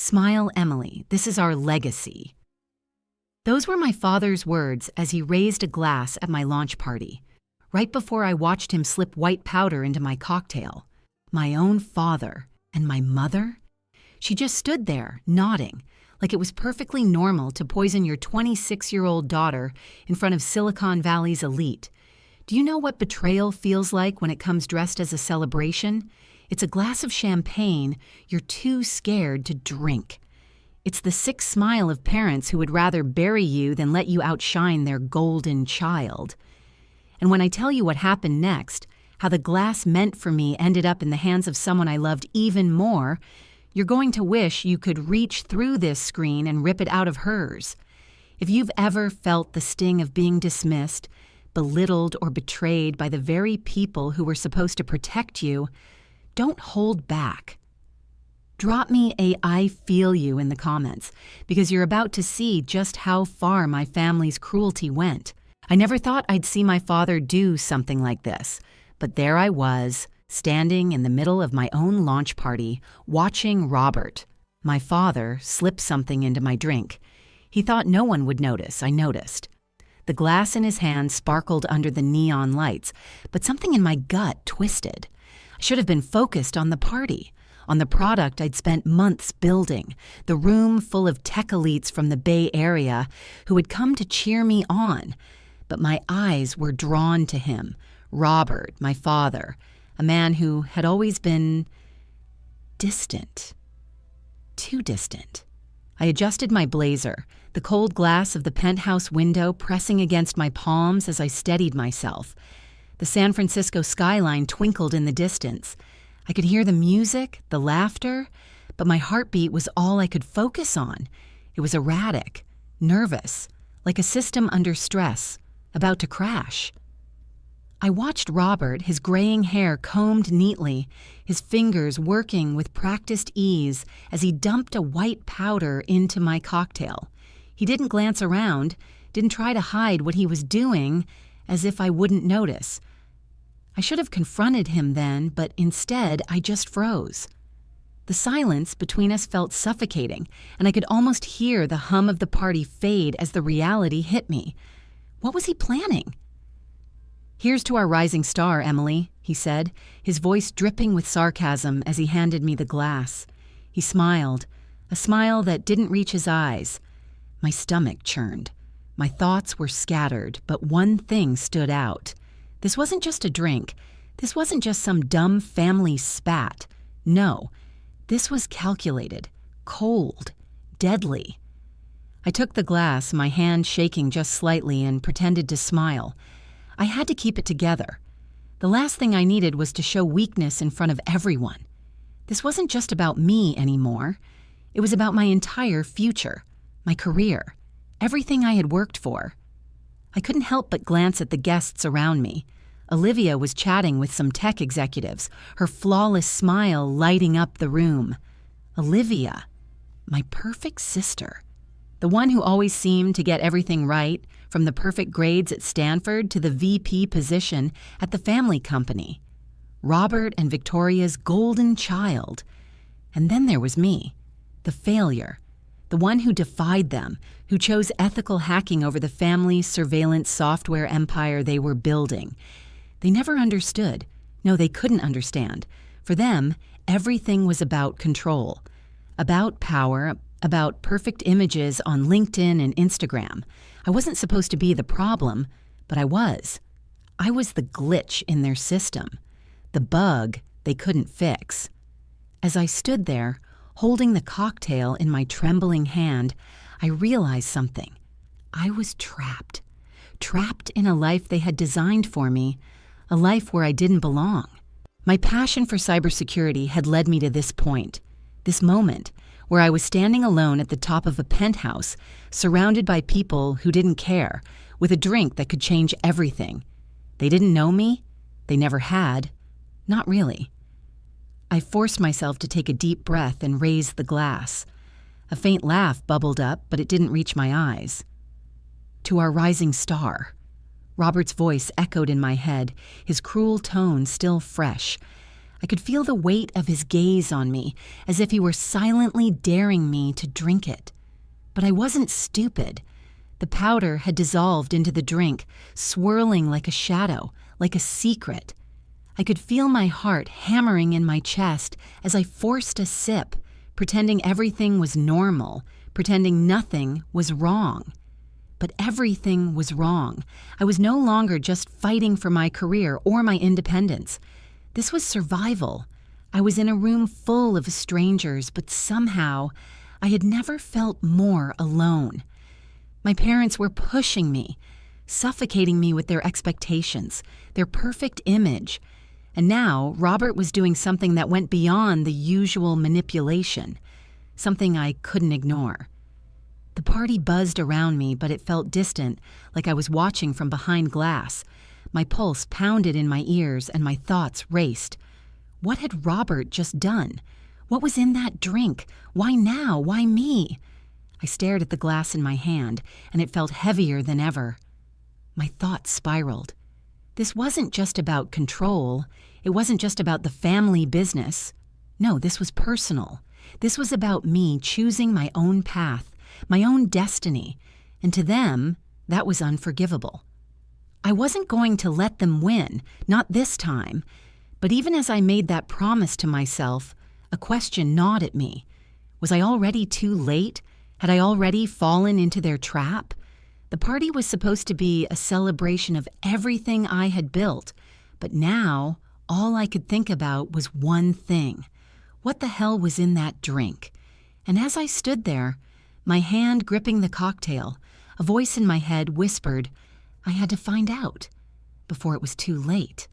Smile, Emily, this is our legacy. Those were my father's words as he raised a glass at my launch party, right before I watched him slip white powder into my cocktail. My own father and my mother? She just stood there, nodding, like it was perfectly normal to poison your 26-year-old daughter in front of Silicon Valley's elite. Do you know what betrayal feels like when it comes dressed as a celebration? It's a glass of champagne you're too scared to drink. It's the sick smile of parents who would rather bury you than let you outshine their golden child. And when I tell you what happened next, how the glass meant for me ended up in the hands of someone I loved even more, you're going to wish you could reach through this screen and rip it out of hers. If you've ever felt the sting of being dismissed, belittled, or betrayed by the very people who were supposed to protect you, don't hold back. Drop me a "I feel you" in the comments, because you're about to see just how far my family's cruelty went. I never thought I'd see my father do something like this, but there I was, standing in the middle of my own launch party, watching Robert, my father, slip something into my drink. He thought no one would notice. I noticed. The glass in his hand sparkled under the neon lights, but something in my gut twisted. I should have been focused on the party, on the product I'd spent months building, the room full of tech elites from the Bay Area who had come to cheer me on. But my eyes were drawn to him, Robert, my father, a man who had always been distant. Too distant. I adjusted my blazer, the cold glass of the penthouse window pressing against my palms as I steadied myself. The San Francisco skyline twinkled in the distance. I could hear the music, the laughter, but my heartbeat was all I could focus on. It was erratic, nervous, like a system under stress, about to crash. I watched Robert, his graying hair combed neatly, his fingers working with practiced ease as he dumped a white powder into my cocktail. He didn't glance around, didn't try to hide what he was doing, as if I wouldn't notice. I should have confronted him then, but instead I just froze. The silence between us felt suffocating, and I could almost hear the hum of the party fade as the reality hit me. What was he planning? "Here's to our rising star, Emily," he said, his voice dripping with sarcasm as he handed me the glass. He smiled, a smile that didn't reach his eyes. My stomach churned. My thoughts were scattered, but one thing stood out. This wasn't just a drink. This wasn't just some dumb family spat. No, this was calculated, cold, deadly. I took the glass, my hand shaking just slightly, and pretended to smile. I had to keep it together. The last thing I needed was to show weakness in front of everyone. This wasn't just about me anymore. It was about my entire future, my career, everything I had worked for. I couldn't help but glance at the guests around me. Olivia was chatting with some tech executives, her flawless smile lighting up the room. Olivia, my perfect sister. The one who always seemed to get everything right, from the perfect grades at Stanford to the VP position at the family company. Robert and Victoria's golden child. And then there was me, the failure, the one who defied them, who chose ethical hacking over the family's surveillance software empire they were building. They never understood. No, they couldn't understand. For them, everything was about control, about power, about perfect images on LinkedIn and Instagram. I wasn't supposed to be the problem, but I was. I was the glitch in their system, the bug they couldn't fix. As I stood there, holding the cocktail in my trembling hand, I realized something. I was trapped. Trapped in a life they had designed for me, a life where I didn't belong. My passion for cybersecurity had led me to this point, this moment, where I was standing alone at the top of a penthouse, surrounded by people who didn't care, with a drink that could change everything. They didn't know me. They never had. Not really. I forced myself to take a deep breath and raise the glass. A faint laugh bubbled up, but it didn't reach my eyes. "To our rising star." Robert's voice echoed in my head, his cruel tone still fresh. I could feel the weight of his gaze on me, as if he were silently daring me to drink it. But I wasn't stupid. The powder had dissolved into the drink, swirling like a shadow, like a secret. I could feel my heart hammering in my chest as I forced a sip, pretending everything was normal, pretending nothing was wrong. But everything was wrong. I was no longer just fighting for my career or my independence. This was survival. I was in a room full of strangers, but somehow I had never felt more alone. My parents were pushing me, suffocating me with their expectations, their perfect image. And now Robert was doing something that went beyond the usual manipulation, something I couldn't ignore. The party buzzed around me, but it felt distant, like I was watching from behind glass. My pulse pounded in my ears and my thoughts raced. What had Robert just done? What was in that drink? Why now? Why me? I stared at the glass in my hand, and it felt heavier than ever. My thoughts spiraled. This wasn't just about control. It wasn't just about the family business. No, this was personal. This was about me choosing my own path, my own destiny, and to them, that was unforgivable. I wasn't going to let them win, not this time, but even as I made that promise to myself, a question gnawed at me. Was I already too late? Had I already fallen into their trap? The party was supposed to be a celebration of everything I had built, but now all I could think about was one thing. What the hell was in that drink? And as I stood there, my hand gripping the cocktail, a voice in my head whispered, I had to find out before it was too late.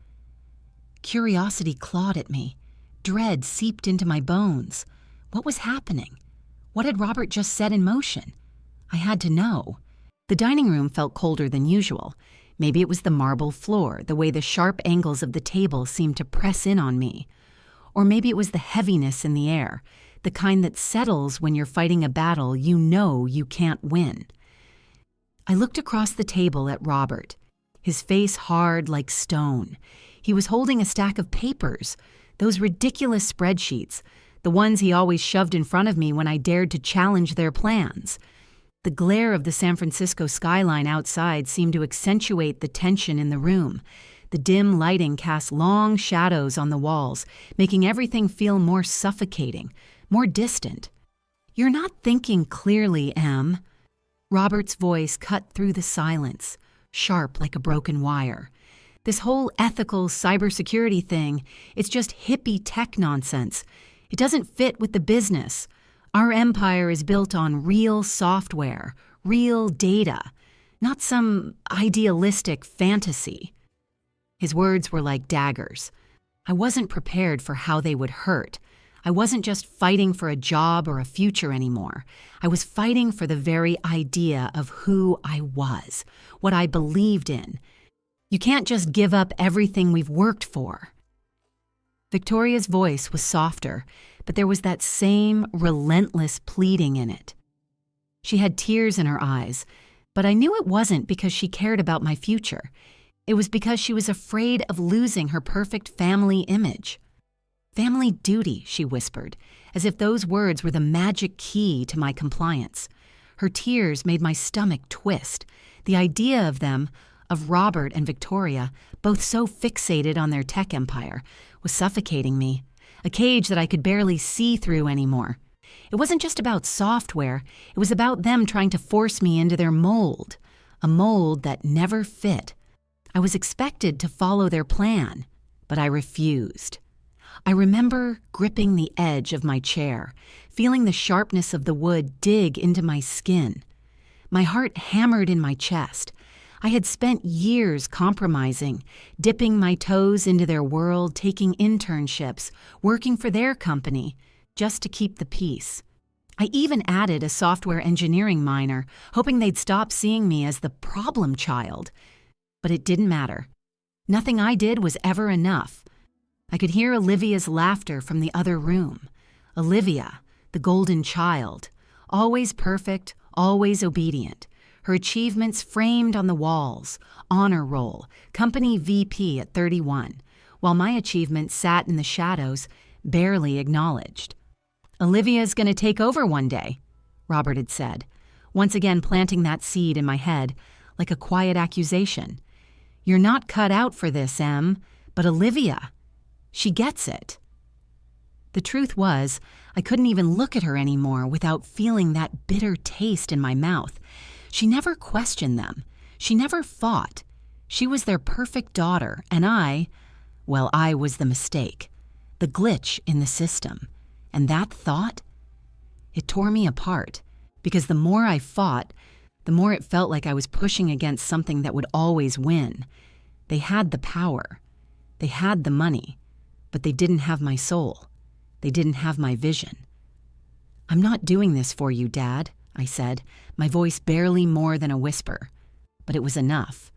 Curiosity clawed at me. Dread seeped into my bones. What was happening? What had Robert just set in motion? I had to know. The dining room felt colder than usual. Maybe it was the marble floor, the way the sharp angles of the table seemed to press in on me. Or maybe it was the heaviness in the air, the kind that settles when you're fighting a battle you know you can't win. I looked across the table at Robert, his face hard like stone. He was holding a stack of papers, those ridiculous spreadsheets, the ones he always shoved in front of me when I dared to challenge their plans. The glare of the San Francisco skyline outside seemed to accentuate the tension in the room. The dim lighting cast long shadows on the walls, making everything feel more suffocating, more distant. You're not thinking clearly, Em. Robert's voice cut through the silence, sharp like a broken wire. This whole ethical cybersecurity thing, it's just hippie tech nonsense. It doesn't fit with the business. Our empire is built on real software, real data, not some idealistic fantasy. His words were like daggers. I wasn't prepared for how they would hurt. I wasn't just fighting for a job or a future anymore. I was fighting for the very idea of who I was, what I believed in. You can't just give up everything we've worked for. Victoria's voice was softer, but there was that same relentless pleading in it. She had tears in her eyes, but I knew it wasn't because she cared about my future. It was because she was afraid of losing her perfect family image. Family duty, she whispered, as if those words were the magic key to my compliance. Her tears made my stomach twist. The idea of them, of Robert and Victoria, both so fixated on their tech empire, was suffocating me, a cage that I could barely see through anymore. It wasn't just about software, it was about them trying to force me into their mold, a mold that never fit. I was expected to follow their plan, but I refused. I remember gripping the edge of my chair, feeling the sharpness of the wood dig into my skin. My heart hammered in my chest. I had spent years compromising, dipping my toes into their world, taking internships, working for their company, just to keep the peace. I even added a software engineering minor, hoping they'd stop seeing me as the problem child. But it didn't matter. Nothing I did was ever enough. I could hear Olivia's laughter from the other room. Olivia, the golden child, always perfect, always obedient. Her achievements framed on the walls, honor roll, company VP at 31. while my achievement sat in the shadows, barely acknowledged. "Olivia's going to take over one day," Robert had said, once again planting that seed in my head like a quiet accusation. "You're not cut out for this, Em, but Olivia, she gets it." The truth was, I couldn't even look at her anymore without feeling that bitter taste in my mouth. She never questioned them. She never fought. She was their perfect daughter, and I was the mistake, the glitch in the system. And that thought, it tore me apart, because the more I fought, the more it felt like I was pushing against something that would always win. They had the power. They had the money, but they didn't have my soul. They didn't have my vision. "I'm not doing this for you, Dad," I said, my voice barely more than a whisper. But it was enough.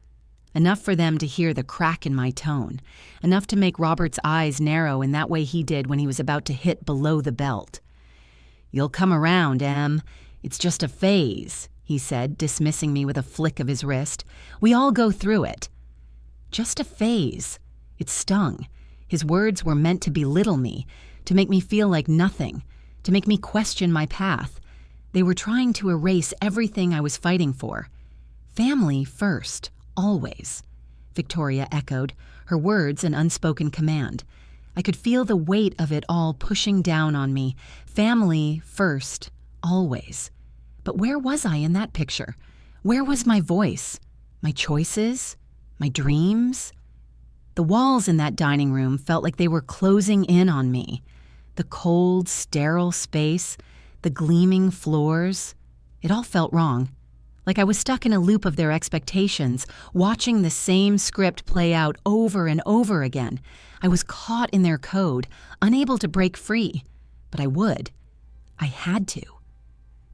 Enough for them to hear the crack in my tone. Enough to make Robert's eyes narrow in that way he did when he was about to hit below the belt. "You'll come around, Em. It's just a phase," he said, dismissing me with a flick of his wrist. "We all go through it." Just a phase. It stung. His words were meant to belittle me, to make me feel like nothing, to make me question my path. They were trying to erase everything I was fighting for. "Family first, always," Victoria echoed, her words an unspoken command. I could feel the weight of it all pushing down on me. Family first, always. But where was I in that picture? Where was my voice? My choices? My dreams? The walls in that dining room felt like they were closing in on me. The cold, sterile space, the gleaming floors. It all felt wrong. Like I was stuck in a loop of their expectations, watching the same script play out over and over again. I was caught in their code, unable to break free. But I would. I had to.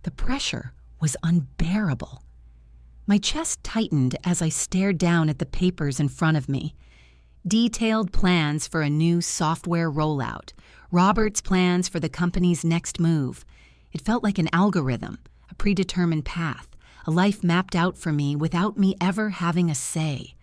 The pressure was unbearable. My chest tightened as I stared down at the papers in front of me. Detailed plans for a new software rollout. Robert's plans for the company's next move. It felt like an algorithm, a predetermined path. A life mapped out for me without me ever having a say.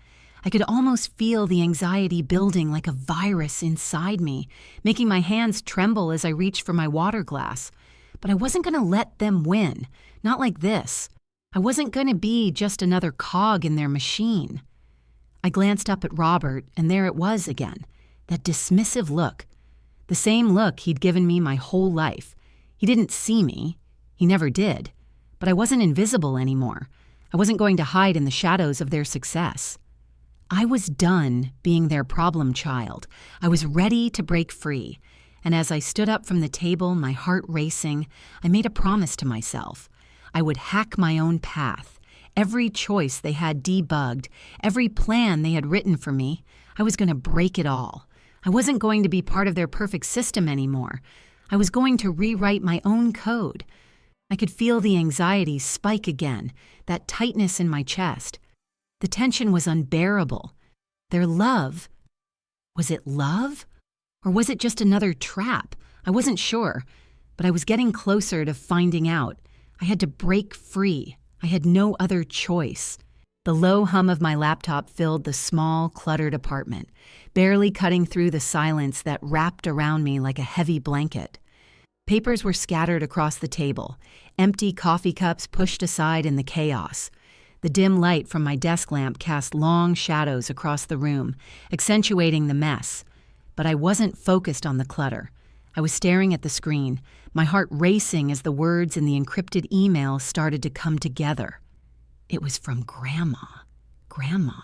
I could almost feel the anxiety building like a virus inside me, making my hands tremble as I reached for my water glass. But I wasn't going to let them win. Not like this. I wasn't going to be just another cog in their machine. I glanced up at Robert, and there it was again. That dismissive look. The same look he'd given me my whole life. He didn't see me. He never did. But I wasn't invisible anymore. I wasn't going to hide in the shadows of their success. I was done being their problem child. I was ready to break free. And as I stood up from the table, my heart racing, I made a promise to myself. I would hack my own path. Every choice they had debugged, every plan they had written for me, I was going to break it all. I wasn't going to be part of their perfect system anymore. I was going to rewrite my own code. I could feel the anxiety spike again, that tightness in my chest. The tension was unbearable. Their love. Was it love? Or was it just another trap? I wasn't sure, but I was getting closer to finding out. I had to break free. I had no other choice. The low hum of my laptop filled the small, cluttered apartment, barely cutting through the silence that wrapped around me like a heavy blanket. Papers were scattered across the table, empty coffee cups pushed aside in the chaos. The dim light from my desk lamp cast long shadows across the room, accentuating the mess. But I wasn't focused on the clutter. I was staring at the screen, my heart racing as the words in the encrypted email started to come together. It was from Grandma. Grandma.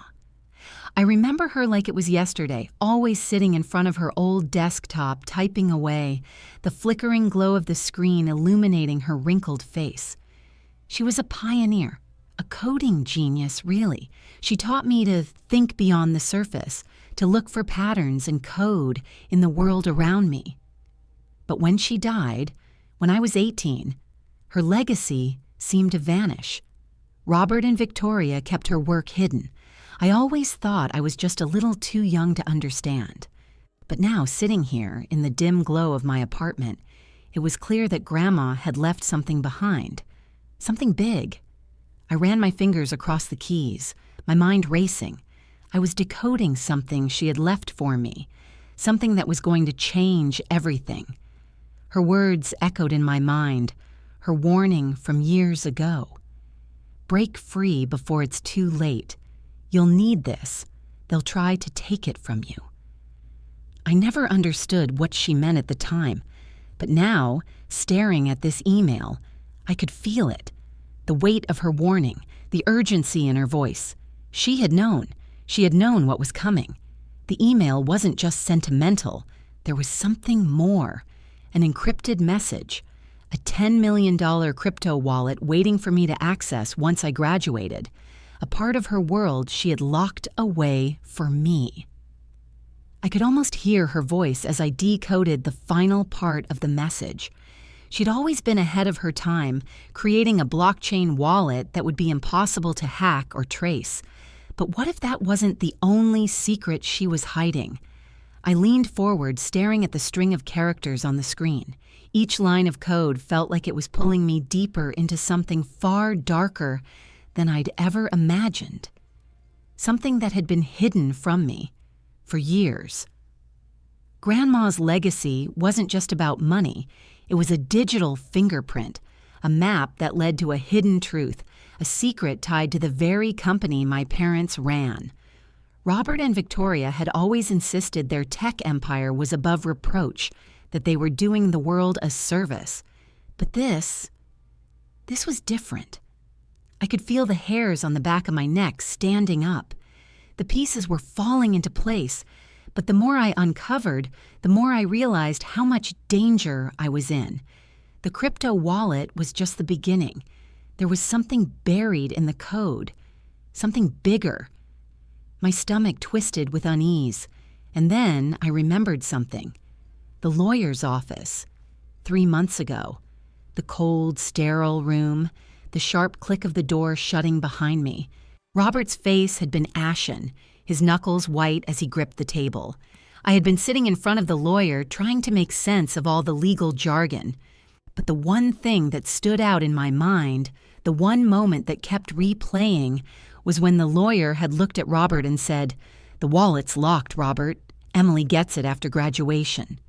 I remember her like it was yesterday, always sitting in front of her old desktop, typing away, the flickering glow of the screen illuminating her wrinkled face. She was a pioneer, a coding genius, really. She taught me to think beyond the surface, to look for patterns and code in the world around me. But when she died, when I was 18, her legacy seemed to vanish. Robert and Victoria kept her work hidden. I always thought I was just a little too young to understand. But now, sitting here in the dim glow of my apartment, it was clear that Grandma had left something behind. Something big. I ran my fingers across the keys, my mind racing. I was decoding something she had left for me, something that was going to change everything. Her words echoed in my mind, her warning from years ago. Break free before it's too late. You'll need this. They'll try to take it from you. I never understood what she meant at the time, but now, staring at this email, I could feel it. The weight of her warning, the urgency in her voice. She had known. She had known what was coming. The email wasn't just sentimental. There was something more. An encrypted message. A $10 million crypto wallet waiting for me to access once I graduated. A part of her world she had locked away for me. I could almost hear her voice as I decoded the final part of the message. She'd always been ahead of her time, creating a blockchain wallet that would be impossible to hack or trace. But what if that wasn't the only secret she was hiding? I leaned forward, staring at the string of characters on the screen. Each line of code felt like it was pulling me deeper into something far darker than I'd ever imagined. Something that had been hidden from me for years. Grandma's legacy wasn't just about money. It was a digital fingerprint, a map that led to a hidden truth, a secret tied to the very company my parents ran. Robert and Victoria had always insisted their tech empire was above reproach, that they were doing the world a service. But this was different. I could feel the hairs on the back of my neck standing up. The pieces were falling into place, but the more I uncovered, the more I realized how much danger I was in. The crypto wallet was just the beginning. There was something buried in the code, something bigger. My stomach twisted with unease, and then I remembered something. The lawyer's office, 3 months ago. The cold, sterile room, the sharp click of the door shutting behind me. Robert's face had been ashen, his knuckles white as he gripped the table. I had been sitting in front of the lawyer trying to make sense of all the legal jargon. But the one thing that stood out in my mind, the one moment that kept replaying, was when the lawyer had looked at Robert and said, "The wallet's locked, Robert. Emily gets it after graduation."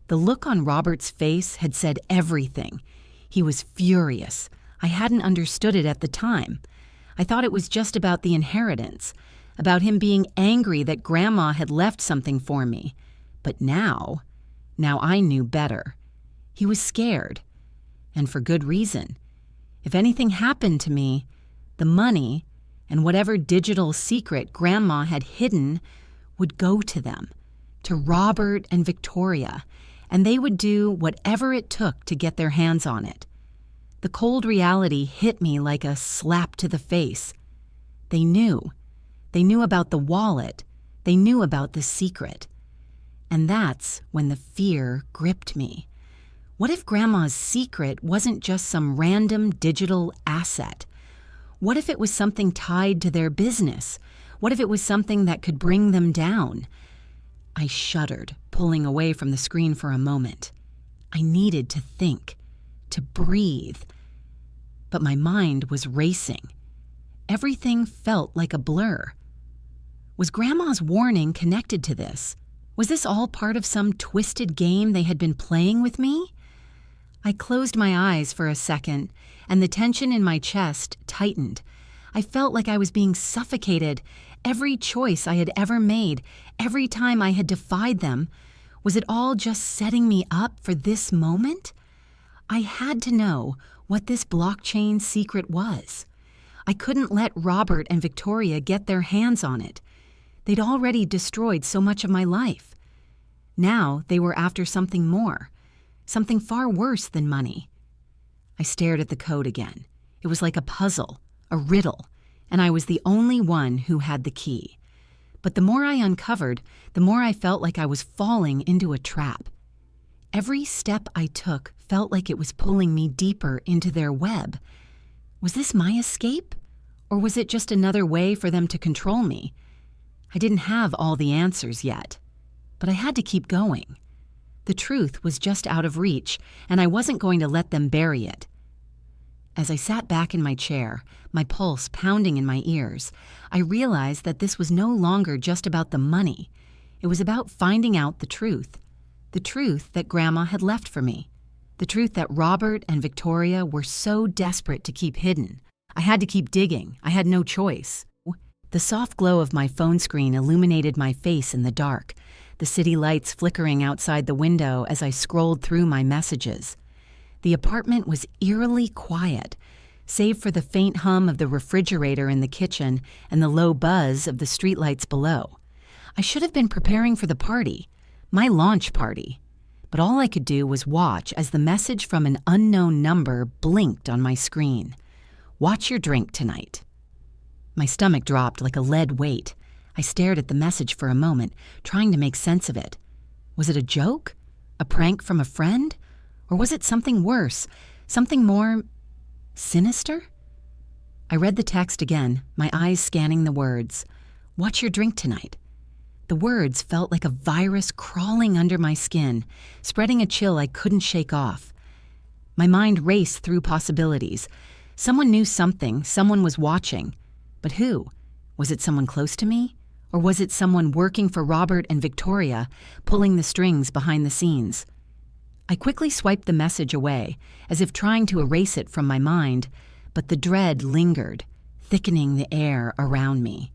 The look on Robert's face had said everything. He was furious. I hadn't understood it at the time. I thought it was just about the inheritance, about him being angry that Grandma had left something for me. But now I knew better. He was scared, and for good reason. If anything happened to me, the money and whatever digital secret Grandma had hidden would go to them, to Robert and Victoria, and they would do whatever it took to get their hands on it. The cold reality hit me like a slap to the face. They knew. They knew about the wallet. They knew about the secret. And that's when the fear gripped me. What if Grandma's secret wasn't just some random digital asset? What if it was something tied to their business? What if it was something that could bring them down? I shuddered, pulling away from the screen for a moment. I needed to think, to breathe. But my mind was racing. Everything felt like a blur. Was Grandma's warning connected to this? Was this all part of some twisted game they had been playing with me? I closed my eyes for a second, and the tension in my chest tightened. I felt like I was being suffocated. Every choice I had ever made, every time I had defied them, was it all just setting me up for this moment? I had to know what this blockchain secret was. I couldn't let Robert and Victoria get their hands on it. They'd already destroyed so much of my life. Now they were after something more, something far worse than money. I stared at the code again. It was like a puzzle, a riddle, and I was the only one who had the key. But the more I uncovered, the more I felt like I was falling into a trap. Every step I took felt like it was pulling me deeper into their web. Was this my escape? Or was it just another way for them to control me? I didn't have all the answers yet, but I had to keep going. The truth was just out of reach, and I wasn't going to let them bury it. as I sat back in my chair, my pulse pounding in my ears, I realized that this was no longer just about the money. It was about finding out the truth that Grandma had left for me, the truth that Robert and Victoria were so desperate to keep hidden. I had to keep digging. I had no choice. The soft glow of my phone screen illuminated my face in the dark, the city lights flickering outside the window as I scrolled through my messages. The apartment was eerily quiet, save for the faint hum of the refrigerator in the kitchen and the low buzz of the streetlights below. I should have been preparing for the party, my launch party, but all I could do was watch as the message from an unknown number blinked on my screen. "Watch your drink tonight." My stomach dropped like a lead weight. I stared at the message for a moment, trying to make sense of it. Was it a joke? A prank from a friend? Or was it something worse? Something more sinister? I read the text again, my eyes scanning the words. "Watch your drink tonight." The words felt like a virus crawling under my skin, spreading a chill I couldn't shake off. My mind raced through possibilities. Someone knew something, someone was watching. But who? Was it someone close to me? Or was it someone working for Robert and Victoria, pulling the strings behind the scenes? I quickly swiped the message away, as if trying to erase it from my mind, but the dread lingered, thickening the air around me.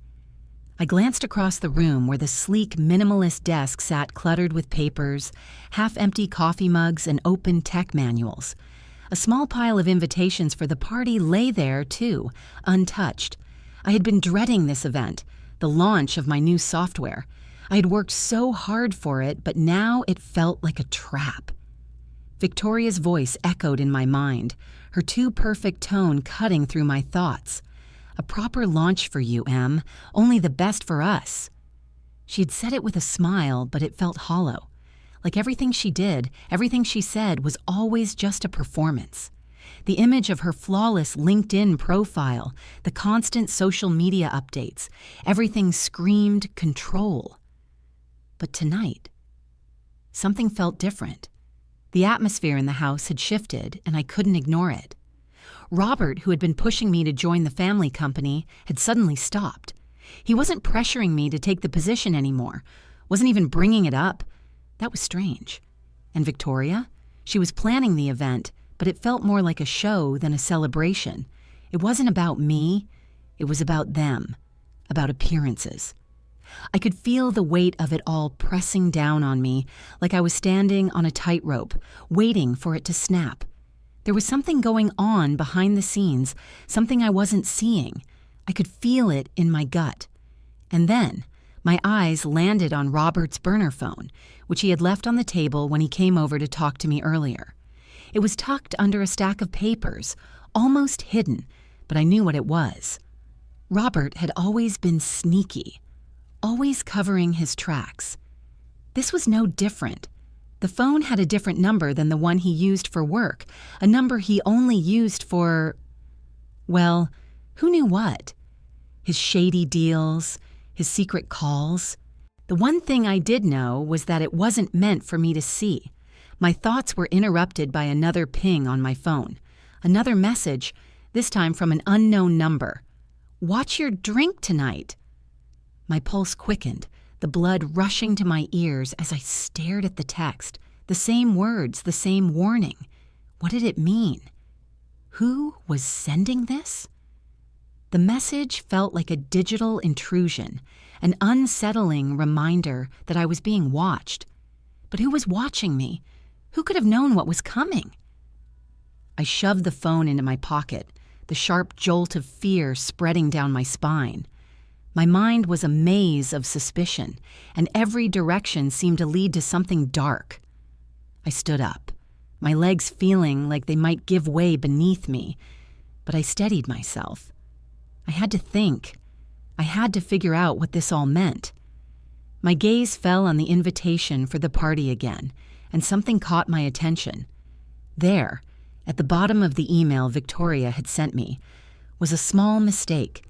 I glanced across the room where the sleek, minimalist desk sat cluttered with papers, half-empty coffee mugs, and open tech manuals. A small pile of invitations for the party lay there, too, untouched. I had been dreading this event, the launch of my new software. I had worked so hard for it, but now it felt like a trap. Victoria's voice echoed in my mind, her too-perfect tone cutting through my thoughts. "A proper launch for you, Em. Only the best for us." She had said it with a smile, but it felt hollow. Like everything she did, everything she said was always just a performance. The image of her flawless LinkedIn profile, the constant social media updates, everything screamed control. But tonight, something felt different. The atmosphere in the house had shifted, and I couldn't ignore it. Robert, who had been pushing me to join the family company, had suddenly stopped. He wasn't pressuring me to take the position anymore, wasn't even bringing it up. That was strange. And Victoria? She was planning the event, but it felt more like a show than a celebration. It wasn't about me, it was about them, about appearances. I could feel the weight of it all pressing down on me, like I was standing on a tightrope, waiting for it to snap. There was something going on behind the scenes, something I wasn't seeing. I could feel it in my gut. And then, my eyes landed on Robert's burner phone, which he had left on the table when he came over to talk to me earlier. It was tucked under a stack of papers, almost hidden, but I knew what it was. Robert had always been sneaky, always covering his tracks. This was no different. The phone had a different number than the one he used for work, a number he only used for, well, who knew what? His shady deals, his secret calls. The one thing I did know was that it wasn't meant for me to see. My thoughts were interrupted by another ping on my phone. Another message, this time from an unknown number. "Watch your drink tonight." My pulse quickened, the blood rushing to my ears as I stared at the text. The same words, the same warning. What did it mean? Who was sending this? The message felt like a digital intrusion, an unsettling reminder that I was being watched. But who was watching me? Who could have known what was coming? I shoved the phone into my pocket, the sharp jolt of fear spreading down my spine. My mind was a maze of suspicion, and every direction seemed to lead to something dark. I stood up, my legs feeling like they might give way beneath me, but I steadied myself. I had to think. I had to figure out what this all meant. My gaze fell on the invitation for the party again, and something caught my attention. There, at the bottom of the email Victoria had sent me, was a small mistake,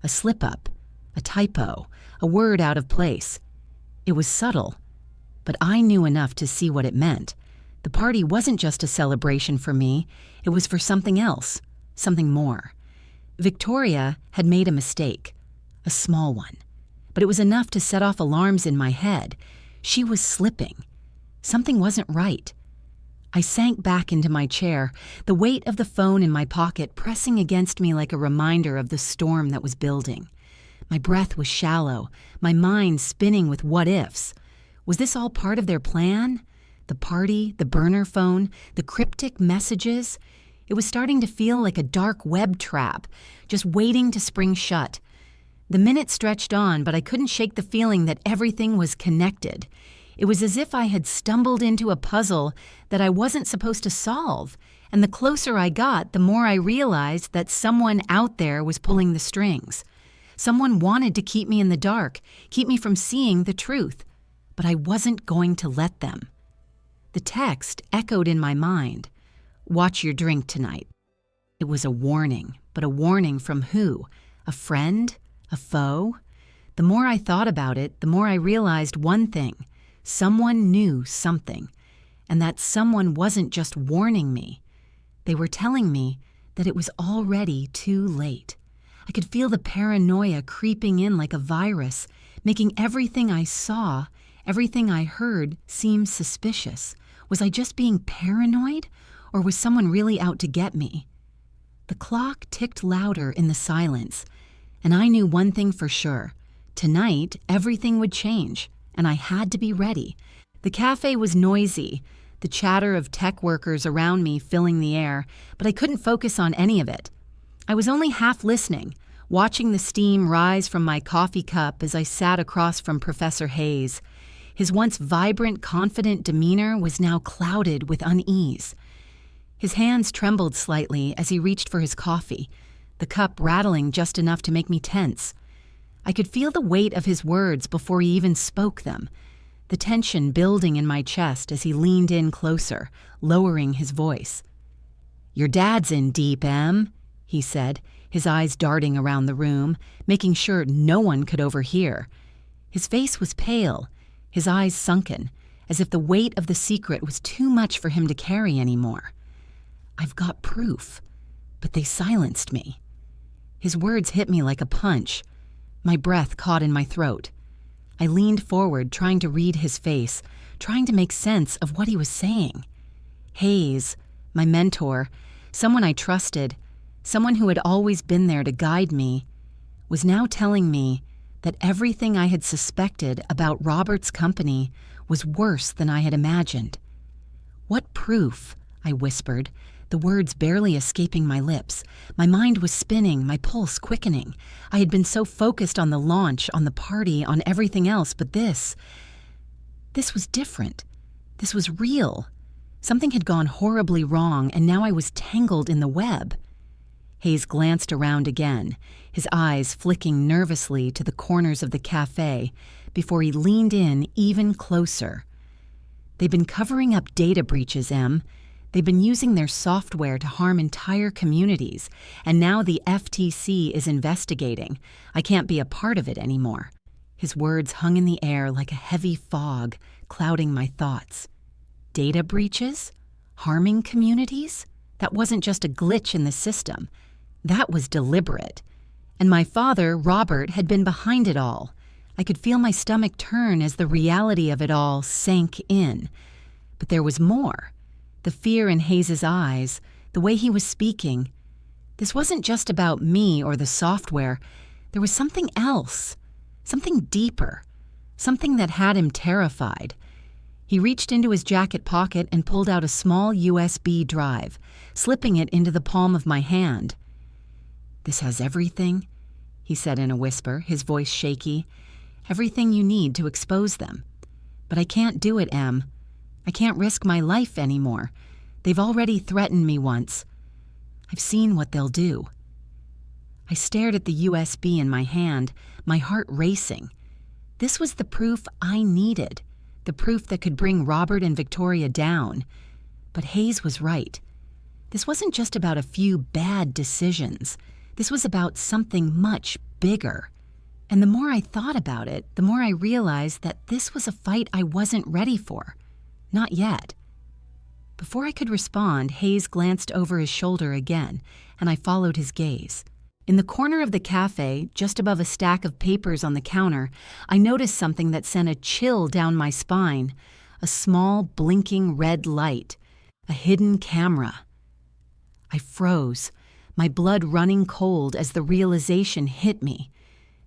a slip-up, a typo, a word out of place. It was subtle, but I knew enough to see what it meant. The party wasn't just a celebration for me, it was for something else, something more. Victoria had made a mistake, a small one, but it was enough to set off alarms in my head. She was slipping. Something wasn't right. I sank back into my chair, the weight of the phone in my pocket pressing against me like a reminder of the storm that was building. My breath was shallow, my mind spinning with what-ifs. Was this all part of their plan? The party, the burner phone, the cryptic messages? It was starting to feel like a dark web trap, just waiting to spring shut. The minutes stretched on, but I couldn't shake the feeling that everything was connected. It was as if I had stumbled into a puzzle that I wasn't supposed to solve, and the closer I got, the more I realized that someone out there was pulling the strings. Someone wanted to keep me in the dark, keep me from seeing the truth, but I wasn't going to let them. The text echoed in my mind. Watch your drink tonight. It was a warning, but a warning from who? A friend? A foe? The more I thought about it, the more I realized one thing. Someone knew something, and that someone wasn't just warning me. They were telling me that it was already too late. I could feel the paranoia creeping in like a virus, making everything I saw, everything I heard seem suspicious. Was I just being paranoid? Or was someone really out to get me? The clock ticked louder in the silence, and I knew one thing for sure. Tonight, everything would change, and I had to be ready. The cafe was noisy, the chatter of tech workers around me filling the air, but I couldn't focus on any of it. I was only half listening, watching the steam rise from my coffee cup as I sat across from Professor Hayes. His once vibrant, confident demeanor was now clouded with unease. His hands trembled slightly as he reached for his coffee, the cup rattling just enough to make me tense. I could feel the weight of his words before he even spoke them, the tension building in my chest as he leaned in closer, lowering his voice. "Your dad's in deep, Em," he said, his eyes darting around the room, making sure no one could overhear. His face was pale, his eyes sunken, as if the weight of the secret was too much for him to carry anymore. "I've got proof," but they silenced me. His words hit me like a punch. My breath caught in my throat. I leaned forward, trying to read his face, trying to make sense of what he was saying. Hayes, my mentor, someone I trusted, someone who had always been there to guide me, was now telling me that everything I had suspected about Robert's company was worse than I had imagined. "What proof?" I whispered, the words barely escaping my lips. My mind was spinning, my pulse quickening. I had been so focused on the launch, on the party, on everything else, but this was different. This was real. Something had gone horribly wrong, and now I was tangled in the web. Hayes glanced around again, his eyes flicking nervously to the corners of the cafe before he leaned in even closer. "They've been covering up data breaches, Em. They've been using their software to harm entire communities, and now the FTC is investigating. I can't be a part of it anymore." His words hung in the air like a heavy fog, clouding my thoughts. Data breaches? Harming communities? That wasn't just a glitch in the system. That was deliberate. And my father, Robert, had been behind it all. I could feel my stomach turn as the reality of it all sank in. But there was more. The fear in Hayes' eyes, the way he was speaking. This wasn't just about me or the software. There was something else, something deeper, something that had him terrified. He reached into his jacket pocket and pulled out a small USB drive, slipping it into the palm of my hand. "This has everything," he said in a whisper, his voice shaky. "Everything you need to expose them. But I can't do it, Em. I can't risk my life anymore. They've already threatened me once. I've seen what they'll do." I stared at the USB in my hand, my heart racing. This was the proof I needed, the proof that could bring Robert and Victoria down. But Hayes was right. This wasn't just about a few bad decisions. This was about something much bigger. And the more I thought about it, the more I realized that this was a fight I wasn't ready for. Not yet. Before I could respond, Hayes glanced over his shoulder again, and I followed his gaze. In the corner of the cafe, just above a stack of papers on the counter, I noticed something that sent a chill down my spine. A small, blinking red light. A hidden camera. I froze, my blood running cold as the realization hit me.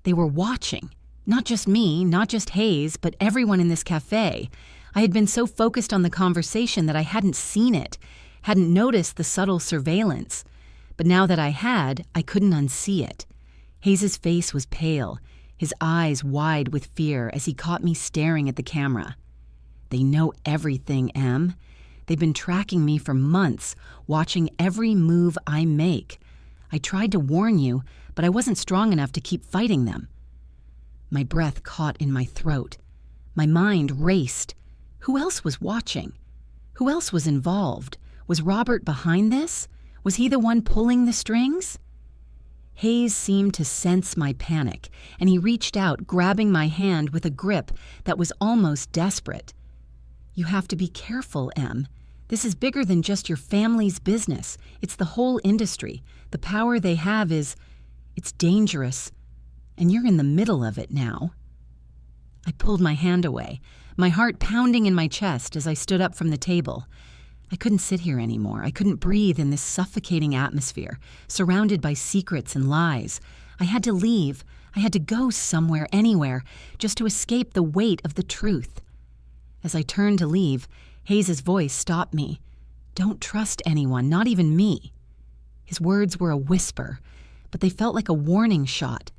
They were watching. Not just me, not just Hayes, but everyone in this cafe. I had been so focused on the conversation that I hadn't seen it, hadn't noticed the subtle surveillance. But now that I had, I couldn't unsee it. Hayes's face was pale, his eyes wide with fear as he caught me staring at the camera. They know everything, Em. They've been tracking me for months, watching every move I make. I tried to warn you, but I wasn't strong enough to keep fighting them. My breath caught in my throat. My mind raced. Who else was watching? Who else was involved? Was Robert behind this? Was he the one pulling the strings? Hayes seemed to sense my panic, and he reached out, grabbing my hand with a grip that was almost desperate. You have to be careful, Em. This is bigger than just your family's business. It's the whole industry. The power they have it's dangerous. And you're in the middle of it now. I pulled my hand away, my heart pounding in my chest as I stood up from the table. I couldn't sit here anymore. I couldn't breathe in this suffocating atmosphere, surrounded by secrets and lies. I had to leave. I had to go somewhere, anywhere, just to escape the weight of the truth. As I turned to leave, Hayes's voice stopped me. Don't trust anyone, not even me. His words were a whisper, but they felt like a warning shot.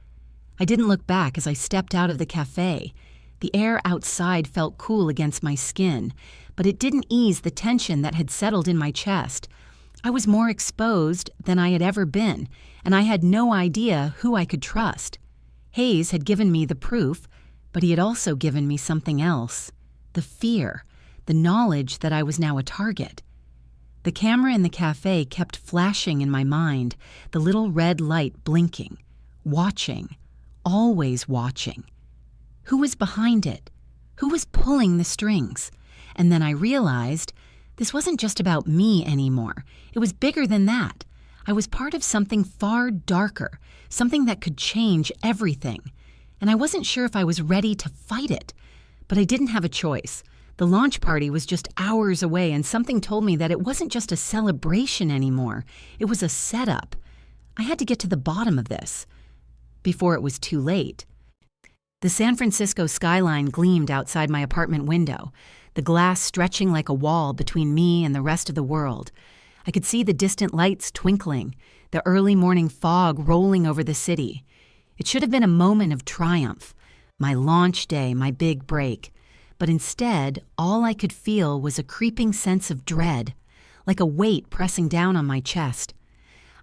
I didn't look back as I stepped out of the cafe. The air outside felt cool against my skin, but it didn't ease the tension that had settled in my chest. I was more exposed than I had ever been, and I had no idea who I could trust. Hayes had given me the proof, but he had also given me something else. The fear, the knowledge that I was now a target. The camera in the cafe kept flashing in my mind, the little red light blinking, watching, always watching. Who was behind it? Who was pulling the strings? And then I realized this wasn't just about me anymore. It was bigger than that. I was part of something far darker, something that could change everything. And I wasn't sure if I was ready to fight it. But I didn't have a choice. The launch party was just hours away, and something told me that it wasn't just a celebration anymore. It was a setup. I had to get to the bottom of this before it was too late. The San Francisco skyline gleamed outside my apartment window, the glass stretching like a wall between me and the rest of the world. I could see the distant lights twinkling, the early morning fog rolling over the city. It should have been a moment of triumph, my launch day, my big break. But instead, all I could feel was a creeping sense of dread, like a weight pressing down on my chest.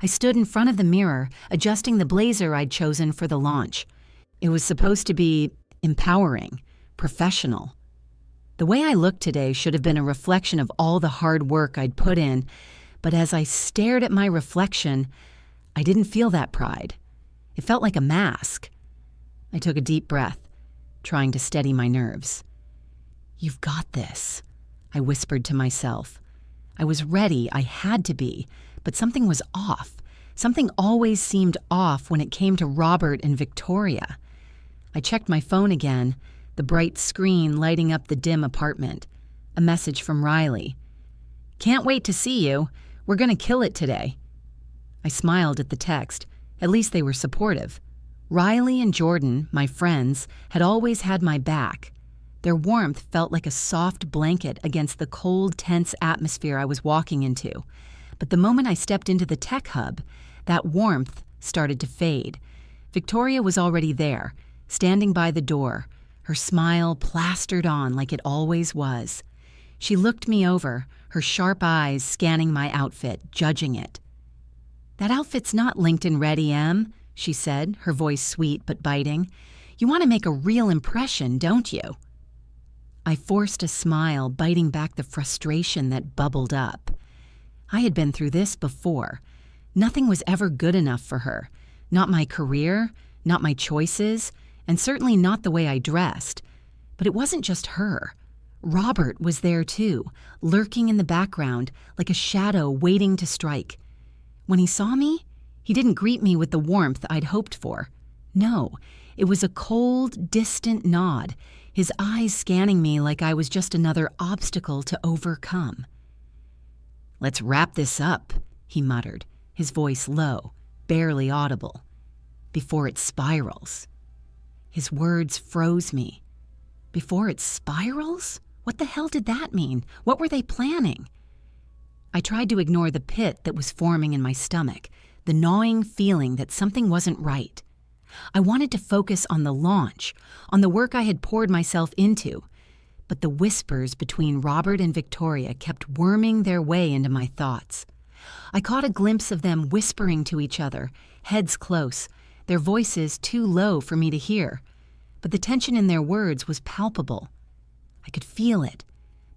I stood in front of the mirror, adjusting the blazer I'd chosen for the launch. It was supposed to be empowering, professional. The way I looked today should have been a reflection of all the hard work I'd put in, but as I stared at my reflection, I didn't feel that pride. It felt like a mask. I took a deep breath, trying to steady my nerves. You've got this, I whispered to myself. I was ready, I had to be, but something was off. Something always seemed off when it came to Robert and Victoria. I checked my phone again, the bright screen lighting up the dim apartment. A message from Riley. Can't wait to see you. We're going to kill it today. I smiled at the text. At least they were supportive. Riley and Jordan, my friends, had always had my back. Their warmth felt like a soft blanket against the cold, tense atmosphere I was walking into. But the moment I stepped into the tech hub, that warmth started to fade. Victoria was already there, standing by the door, her smile plastered on like it always was. She looked me over, her sharp eyes scanning my outfit, judging it. That outfit's not LinkedIn ready, Em, she said, her voice sweet but biting. You want to make a real impression, don't you? I forced a smile, biting back the frustration that bubbled up. I had been through this before. Nothing was ever good enough for her. Not my career, not my choices, and certainly not the way I dressed. But it wasn't just her. Robert was there too, lurking in the background like a shadow waiting to strike. When he saw me, he didn't greet me with the warmth I'd hoped for. No, it was a cold, distant nod, his eyes scanning me like I was just another obstacle to overcome. "Let's wrap this up," he muttered, his voice low, barely audible, "before it spirals." His words froze me. Before it spirals? What the hell did that mean? What were they planning? I tried to ignore the pit that was forming in my stomach, the gnawing feeling that something wasn't right. I wanted to focus on the launch, on the work I had poured myself into, but the whispers between Robert and Victoria kept worming their way into my thoughts. I caught a glimpse of them whispering to each other, heads close, their voices too low for me to hear, but the tension in their words was palpable. I could feel it,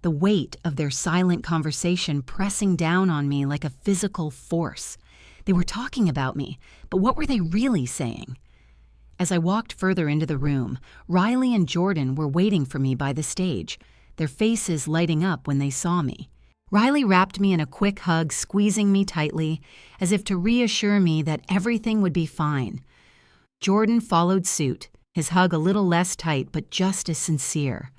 the weight of their silent conversation pressing down on me like a physical force. They were talking about me, but what were they really saying? As I walked further into the room, Riley and Jordan were waiting for me by the stage, their faces lighting up when they saw me. Riley wrapped me in a quick hug, squeezing me tightly, as if to reassure me that everything would be fine. Jordan followed suit, his hug a little less tight but just as sincere.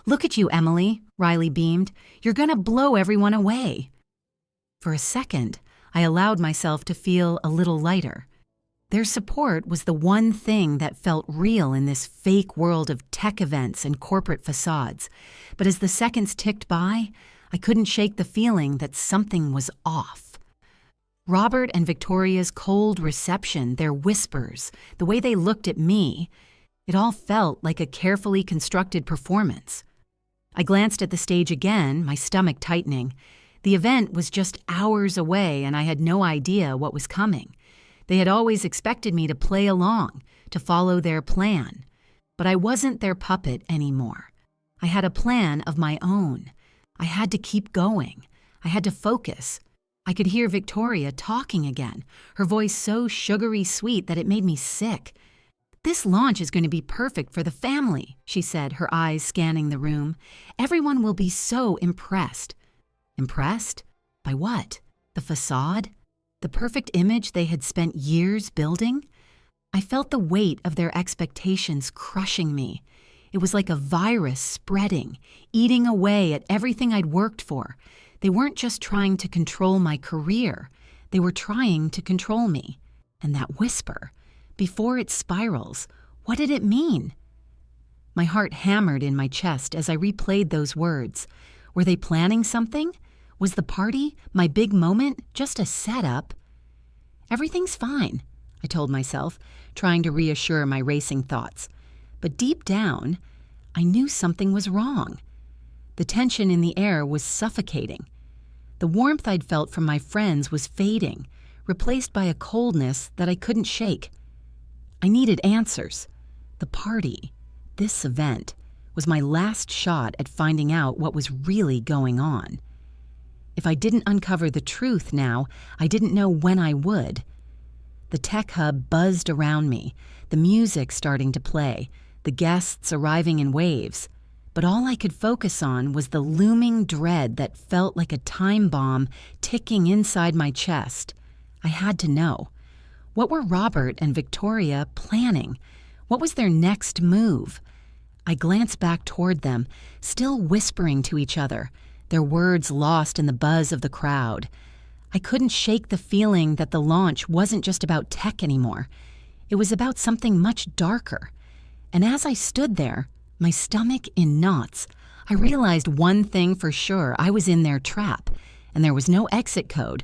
"Look at you, Emily," Riley beamed. "You're gonna blow everyone away." For a second, I allowed myself to feel a little lighter. Their support was the one thing that felt real in this fake world of tech events and corporate facades. But as the seconds ticked by, I couldn't shake the feeling that something was off. Robert and Victoria's cold reception, their whispers, the way they looked at me, it all felt like a carefully constructed performance. I glanced at the stage again, my stomach tightening. The event was just hours away and I had no idea what was coming. They had always expected me to play along, to follow their plan. But I wasn't their puppet anymore. I had a plan of my own. I had to keep going. I had to focus. I could hear Victoria talking again, her voice so sugary sweet that it made me sick. "This launch is going to be perfect for the family," she said, her eyes scanning the room. "Everyone will be so impressed." Impressed? By what? The facade? The perfect image they had spent years building? I felt the weight of their expectations crushing me. It was like a virus spreading, eating away at everything I'd worked for. They weren't just trying to control my career. They were trying to control me. And that whisper, "before it spirals," what did it mean? My heart hammered in my chest as I replayed those words. Were they planning something? Was the party, my big moment, just a setup? "Everything's fine," I told myself, trying to reassure my racing thoughts. But deep down, I knew something was wrong. The tension in the air was suffocating. The warmth I'd felt from my friends was fading, replaced by a coldness that I couldn't shake. I needed answers. The party, this event, was my last shot at finding out what was really going on. If I didn't uncover the truth now, I didn't know when I would. The tech hub buzzed around me, the music starting to play, the guests arriving in waves. But all I could focus on was the looming dread that felt like a time bomb ticking inside my chest. I had to know. What were Robert and Victoria planning? What was their next move? I glanced back toward them, still whispering to each other, their words lost in the buzz of the crowd. I couldn't shake the feeling that the launch wasn't just about tech anymore. It was about something much darker. And as I stood there, my stomach in knots, I realized one thing for sure: I was in their trap, and there was no exit code.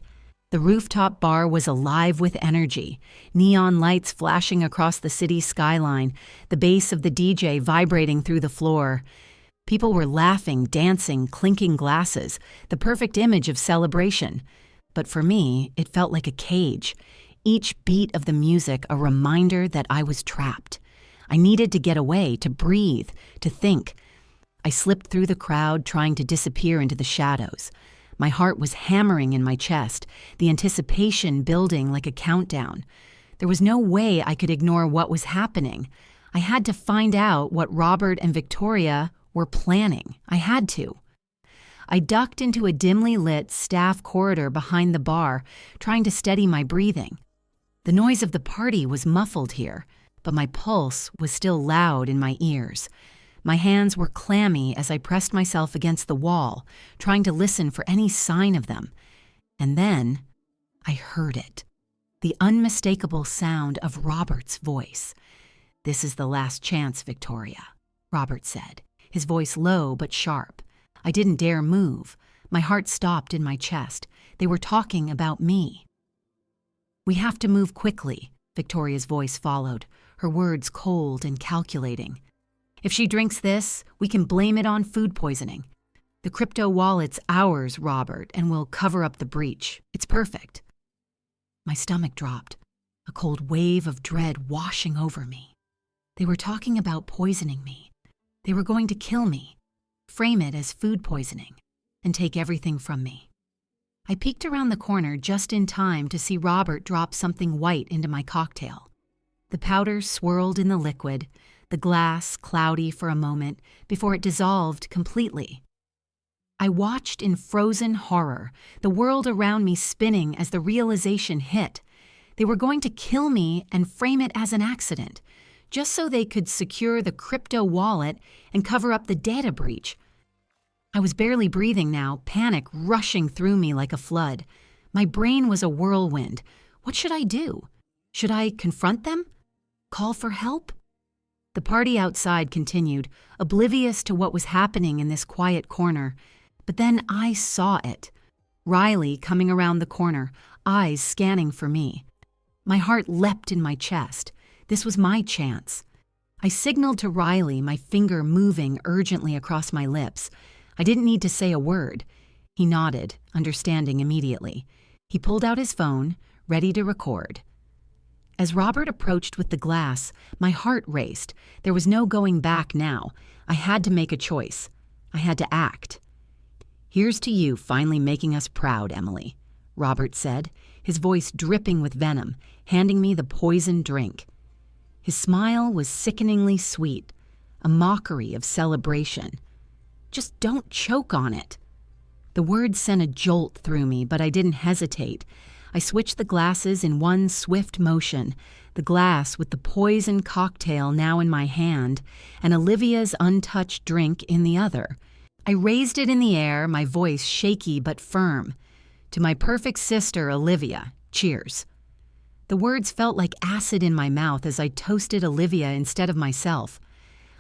The rooftop bar was alive with energy, neon lights flashing across the city skyline, the bass of the DJ vibrating through the floor. People were laughing, dancing, clinking glasses, the perfect image of celebration. But for me, it felt like a cage. Each beat of the music a reminder that I was trapped. I needed to get away, to breathe, to think. I slipped through the crowd, trying to disappear into the shadows. My heart was hammering in my chest, the anticipation building like a countdown. There was no way I could ignore what was happening. I had to find out what Robert and Victoria were planning. I had to. I ducked into a dimly lit staff corridor behind the bar, trying to steady my breathing. The noise of the party was muffled here, but my pulse was still loud in my ears. My hands were clammy as I pressed myself against the wall, trying to listen for any sign of them. And then I heard it. The unmistakable sound of Robert's voice. "This is the last chance, Victoria," Robert said, his voice low but sharp. I didn't dare move. My heart stopped in my chest. They were talking about me. "We have to move quickly," Victoria's voice followed, her words cold and calculating. "If she drinks this, we can blame it on food poisoning. The crypto wallet's ours, Robert, and we'll cover up the breach. It's perfect." My stomach dropped, a cold wave of dread washing over me. They were talking about poisoning me. They were going to kill me, frame it as food poisoning, and take everything from me. I peeked around the corner just in time to see Robert drop something white into my cocktail. The powder swirled in the liquid, the glass cloudy for a moment before it dissolved completely. I watched in frozen horror, the world around me spinning as the realization hit. They were going to kill me and frame it as an accident, just so they could secure the crypto wallet and cover up the data breach. I was barely breathing now, panic rushing through me like a flood. My brain was a whirlwind. What should I do? Should I confront them? Call for help? The party outside continued, oblivious to what was happening in this quiet corner. But then I saw it. Riley coming around the corner, eyes scanning for me. My heart leapt in my chest. This was my chance. I signaled to Riley, my finger moving urgently across my lips. I didn't need to say a word. He nodded, understanding immediately. He pulled out his phone, ready to record. As Robert approached with the glass, my heart raced. There was no going back now. I had to make a choice. I had to act. "Here's to you finally making us proud, Emily," Robert said, his voice dripping with venom, handing me the poisoned drink. His smile was sickeningly sweet, a mockery of celebration. "Just don't choke on it." The words sent a jolt through me, but I didn't hesitate. I switched the glasses in one swift motion, the glass with the poison cocktail now in my hand and Olivia's untouched drink in the other. I raised it in the air, my voice shaky but firm. "To my perfect sister, Olivia, cheers." The words felt like acid in my mouth as I toasted Olivia instead of myself.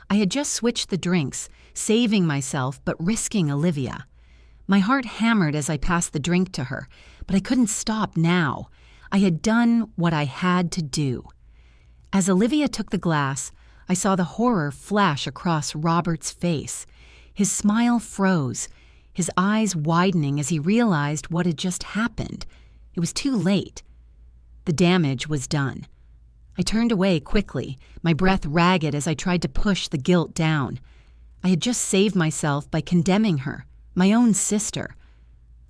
I had just switched the drinks, saving myself but risking Olivia. My heart hammered as I passed the drink to her, but I couldn't stop now. I had done what I had to do. As Olivia took the glass, I saw the horror flash across Robert's face. His smile froze, his eyes widening as he realized what had just happened. It was too late. The damage was done. I turned away quickly, my breath ragged as I tried to push the guilt down. I had just saved myself by condemning her, my own sister.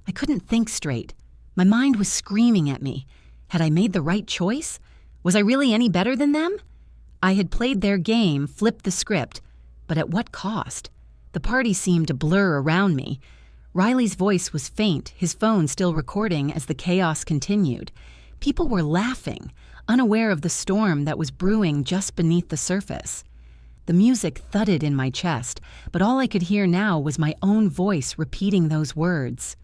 I couldn't think straight. My mind was screaming at me. Had I made the right choice? Was I really any better than them? I had played their game, flipped the script, but at what cost? The party seemed to blur around me. Riley's voice was faint, his phone still recording as the chaos continued. People were laughing, unaware of the storm that was brewing just beneath the surface. The music thudded in my chest, but all I could hear now was my own voice repeating those words.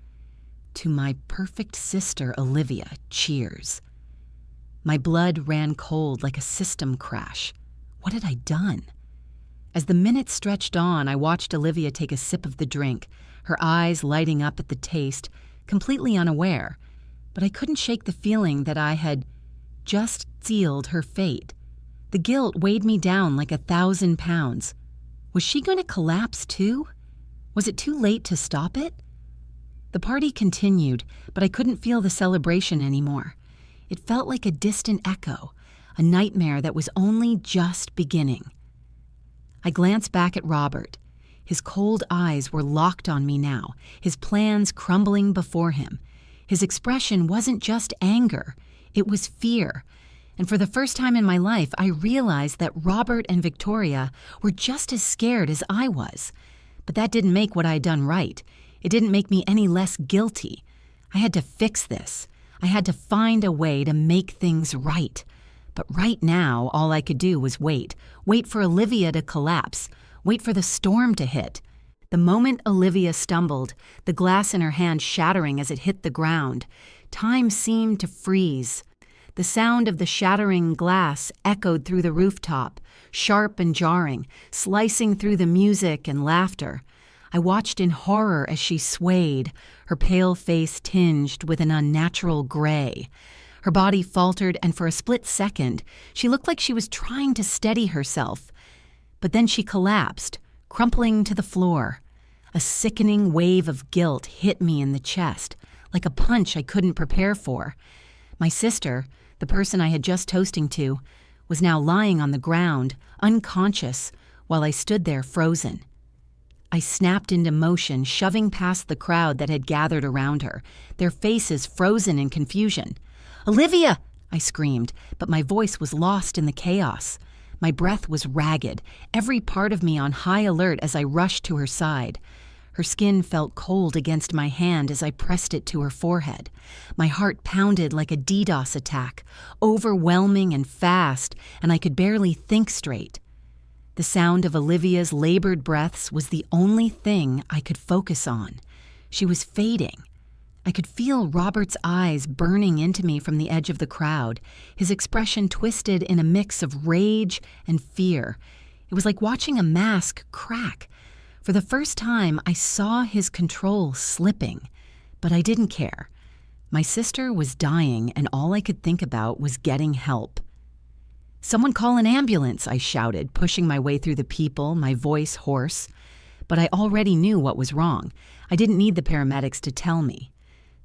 "To my perfect sister, Olivia, cheers." My blood ran cold like a system crash. What had I done? As the minutes stretched on, I watched Olivia take a sip of the drink, her eyes lighting up at the taste, completely unaware. But I couldn't shake the feeling that I had just sealed her fate. The guilt weighed me down like 1,000 pounds. Was she going to collapse too? Was it too late to stop it? The party continued, but I couldn't feel the celebration anymore. It felt like a distant echo, a nightmare that was only just beginning. I glanced back at Robert. His cold eyes were locked on me now, his plans crumbling before him. His expression wasn't just anger, it was fear. And for the first time in my life, I realized that Robert and Victoria were just as scared as I was. But that didn't make what I had done right. It didn't make me any less guilty. I had to fix this. I had to find a way to make things right. But right now, all I could do was wait. Wait for Olivia to collapse. Wait for the storm to hit. The moment Olivia stumbled, the glass in her hand shattering as it hit the ground, time seemed to freeze. The sound of the shattering glass echoed through the rooftop, sharp and jarring, slicing through the music and laughter. I watched in horror as she swayed, her pale face tinged with an unnatural gray. Her body faltered, and for a split second, she looked like she was trying to steady herself. But then she collapsed, crumpling to the floor. A sickening wave of guilt hit me in the chest, like a punch I couldn't prepare for. My sister, the person I had just toasting to, was now lying on the ground, unconscious, while I stood there frozen. I snapped into motion, shoving past the crowd that had gathered around her, their faces frozen in confusion. "Olivia!" I screamed, but my voice was lost in the chaos. My breath was ragged, every part of me on high alert as I rushed to her side. Her skin felt cold against my hand as I pressed it to her forehead. My heart pounded like a DDoS attack, overwhelming and fast, and I could barely think straight. The sound of Olivia's labored breaths was the only thing I could focus on. She was fading. I could feel Robert's eyes burning into me from the edge of the crowd, his expression twisted in a mix of rage and fear. It was like watching a mask crack. For the first time, I saw his control slipping, but I didn't care. My sister was dying, and all I could think about was getting help. "Someone call an ambulance," I shouted, pushing my way through the people, my voice hoarse. But I already knew what was wrong. I didn't need the paramedics to tell me.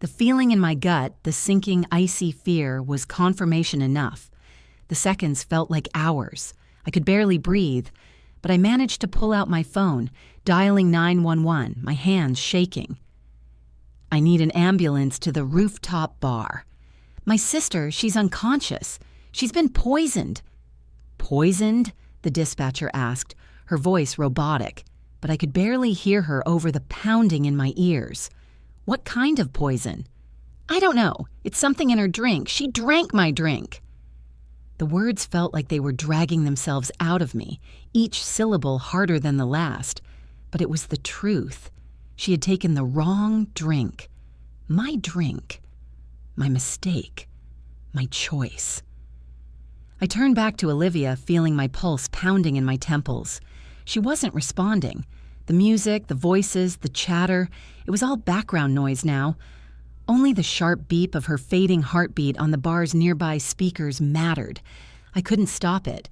The feeling in my gut, the sinking, icy fear, was confirmation enough. The seconds felt like hours. I could barely breathe, but I managed to pull out my phone, dialing 911, my hands shaking. "I need an ambulance to the rooftop bar. My sister, she's unconscious. She's been poisoned." "Poisoned?" the dispatcher asked, her voice robotic, but I could barely hear her over the pounding in my ears. "What kind of poison?" "I don't know. It's something in her drink. She drank my drink." The words felt like they were dragging themselves out of me, each syllable harder than the last. But it was the truth. She had taken the wrong drink. My drink. My mistake. My choice. I turned back to Olivia, feeling my pulse pounding in my temples. She wasn't responding. The music, the voices, the chatter, it was all background noise now. Only the sharp beep of her fading heartbeat on the bar's nearby speakers mattered. I couldn't stop it.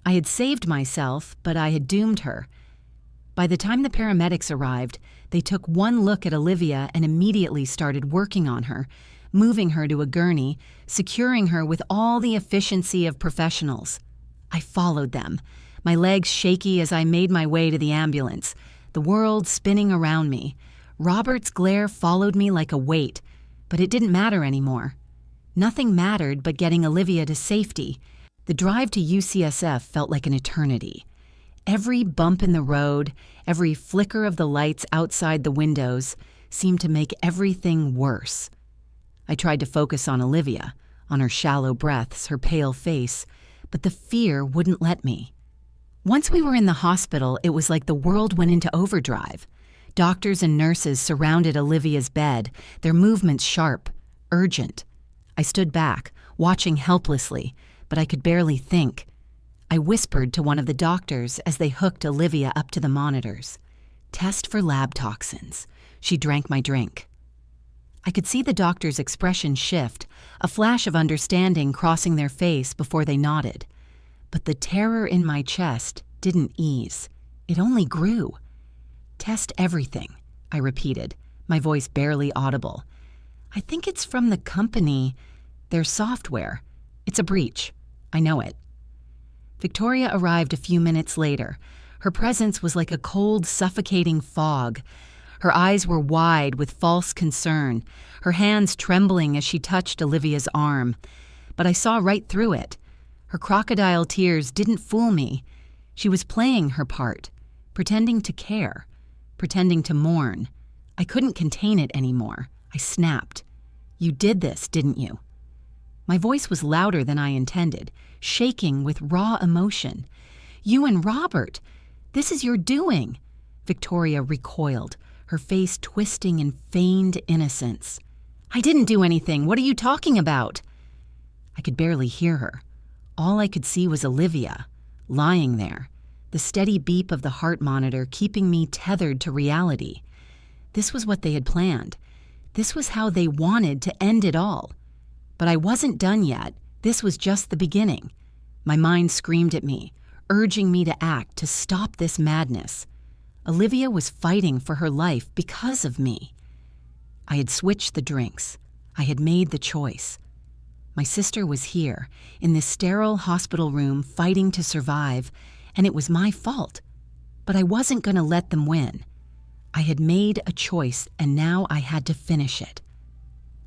I had saved myself, but I had doomed her. By the time the paramedics arrived, they took one look at Olivia and immediately started working on her, moving her to a gurney, securing her with all the efficiency of professionals. I followed them, my legs shaky as I made my way to the ambulance, the world spinning around me. Robert's glare followed me like a weight, but it didn't matter anymore. Nothing mattered but getting Olivia to safety. The drive to UCSF felt like an eternity. Every bump in the road, every flicker of the lights outside the windows seemed to make everything worse. I tried to focus on Olivia, on her shallow breaths, her pale face, but the fear wouldn't let me. Once we were in the hospital, it was like the world went into overdrive. Doctors and nurses surrounded Olivia's bed, their movements sharp, urgent. I stood back, watching helplessly, but I could barely think. I whispered to one of the doctors as they hooked Olivia up to the monitors. "Test for lab toxins." She drank my drink. I could see the doctor's expression shift, a flash of understanding crossing their face before they nodded. But the terror in my chest didn't ease. It only grew. "Test everything," I repeated, my voice barely audible. "I think it's from the company, their software. It's a breach. I know it." Victoria arrived a few minutes later. Her presence was like a cold, suffocating fog. Her eyes were wide with false concern, her hands trembling as she touched Olivia's arm. But I saw right through it. Her crocodile tears didn't fool me. She was playing her part, pretending to care, pretending to mourn. I couldn't contain it anymore. I snapped. "You did this, didn't you?" My voice was louder than I intended, shaking with raw emotion. "You and Robert! This is your doing!" Victoria recoiled, her face twisting in feigned innocence. "I didn't do anything. What are you talking about?" I could barely hear her. All I could see was Olivia, lying there, the steady beep of the heart monitor keeping me tethered to reality. This was what they had planned. This was how they wanted to end it all. But I wasn't done yet. This was just the beginning. My mind screamed at me, urging me to act, to stop this madness. Olivia was fighting for her life because of me. I had switched the drinks. I had made the choice. My sister was here, in this sterile hospital room, fighting to survive, and it was my fault. But I wasn't going to let them win. I had made a choice, and now I had to finish it.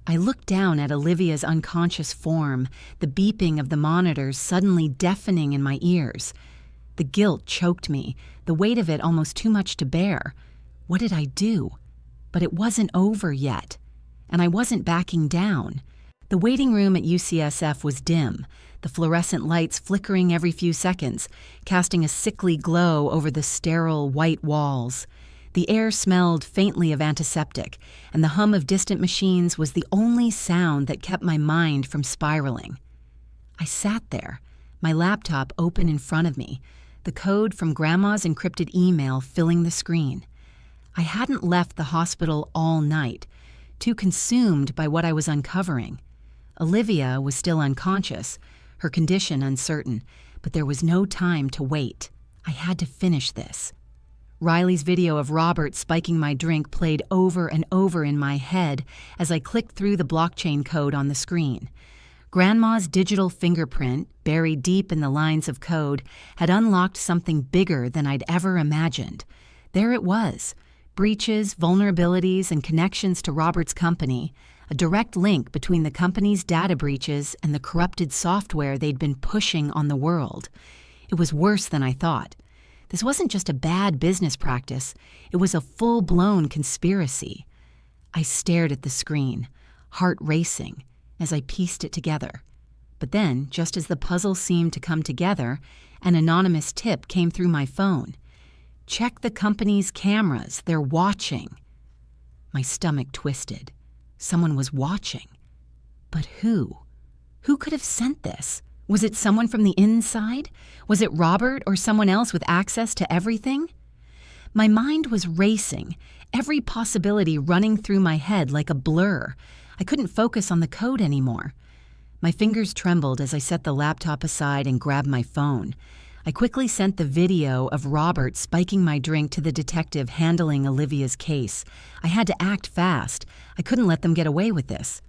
I looked down at Olivia's unconscious form, the beeping of the monitors suddenly deafening in my ears. The guilt choked me, the weight of it almost too much to bear. What did I do? But it wasn't over yet, and I wasn't backing down. The waiting room at UCSF was dim, the fluorescent lights flickering every few seconds, casting a sickly glow over the sterile white walls. The air smelled faintly of antiseptic, and the hum of distant machines was the only sound that kept my mind from spiraling. I sat there, my laptop open in front of me, the code from Grandma's encrypted email filling the screen. I hadn't left the hospital all night, too consumed by what I was uncovering. Olivia was still unconscious, her condition uncertain, but there was no time to wait. I had to finish this. Riley's video of Robert spiking my drink played over and over in my head as I clicked through the blockchain code on the screen. Grandma's digital fingerprint, buried deep in the lines of code, had unlocked something bigger than I'd ever imagined. There it was, breaches, vulnerabilities, and connections to Robert's company, a direct link between the company's data breaches and the corrupted software they'd been pushing on the world. It was worse than I thought. This wasn't just a bad business practice, it was a full-blown conspiracy. I stared at the screen, heart racing, as I pieced it together. But then, just as the puzzle seemed to come together, an anonymous tip came through my phone. "Check the company's cameras, they're watching." My stomach twisted. Someone was watching. But who? Who could have sent this? Was it someone from the inside? Was it Robert or someone else with access to everything? My mind was racing, every possibility running through my head like a blur. I couldn't focus on the code anymore. My fingers trembled as I set the laptop aside and grabbed my phone. I quickly sent the video of Robert spiking my drink to the detective handling Olivia's case. I had to act fast. I couldn't let them get away with this.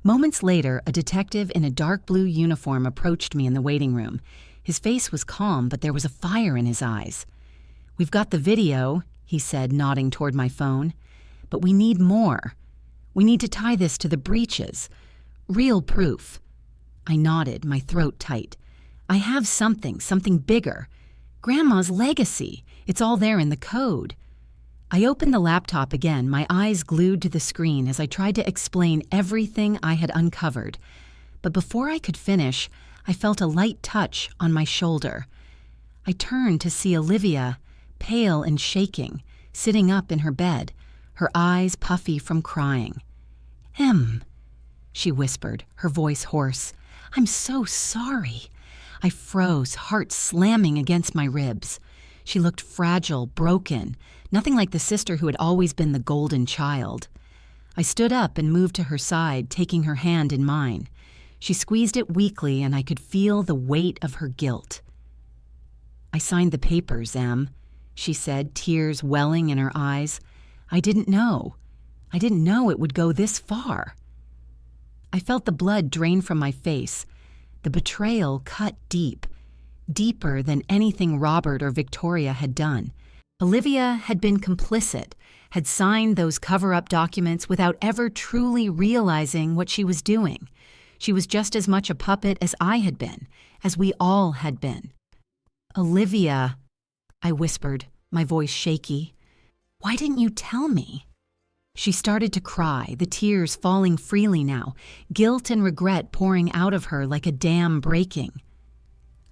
Moments later, a detective in a dark blue uniform approached me in the waiting room. His face was calm, but there was a fire in his eyes. "We've got the video," he said, nodding toward my phone. "But we need more. We need to tie this to the breaches. Real proof." I nodded, my throat tight. "I have something bigger. Grandma's legacy. It's all there in the code." I opened the laptop again, my eyes glued to the screen as I tried to explain everything I had uncovered. But before I could finish, I felt a light touch on my shoulder. I turned to see Olivia, pale and shaking, sitting up in her bed, her eyes puffy from crying. "Em," she whispered, her voice hoarse. "I'm so sorry." I froze, heart slamming against my ribs. She looked fragile, broken, nothing like the sister who had always been the golden child. I stood up and moved to her side, taking her hand in mine. She squeezed it weakly, and I could feel the weight of her guilt. "I signed the papers, Em," she said, tears welling in her eyes. I didn't know it would go this far." I felt the blood drain from my face. The betrayal cut deep, deeper than anything Robert or Victoria had done. Olivia had been complicit, had signed those cover-up documents without ever truly realizing what she was doing. She was just as much a puppet as I had been, as we all had been. "Olivia," I whispered, my voice shaky. Why didn't you tell me?" She started to cry, the tears falling freely now, guilt and regret pouring out of her like a dam breaking.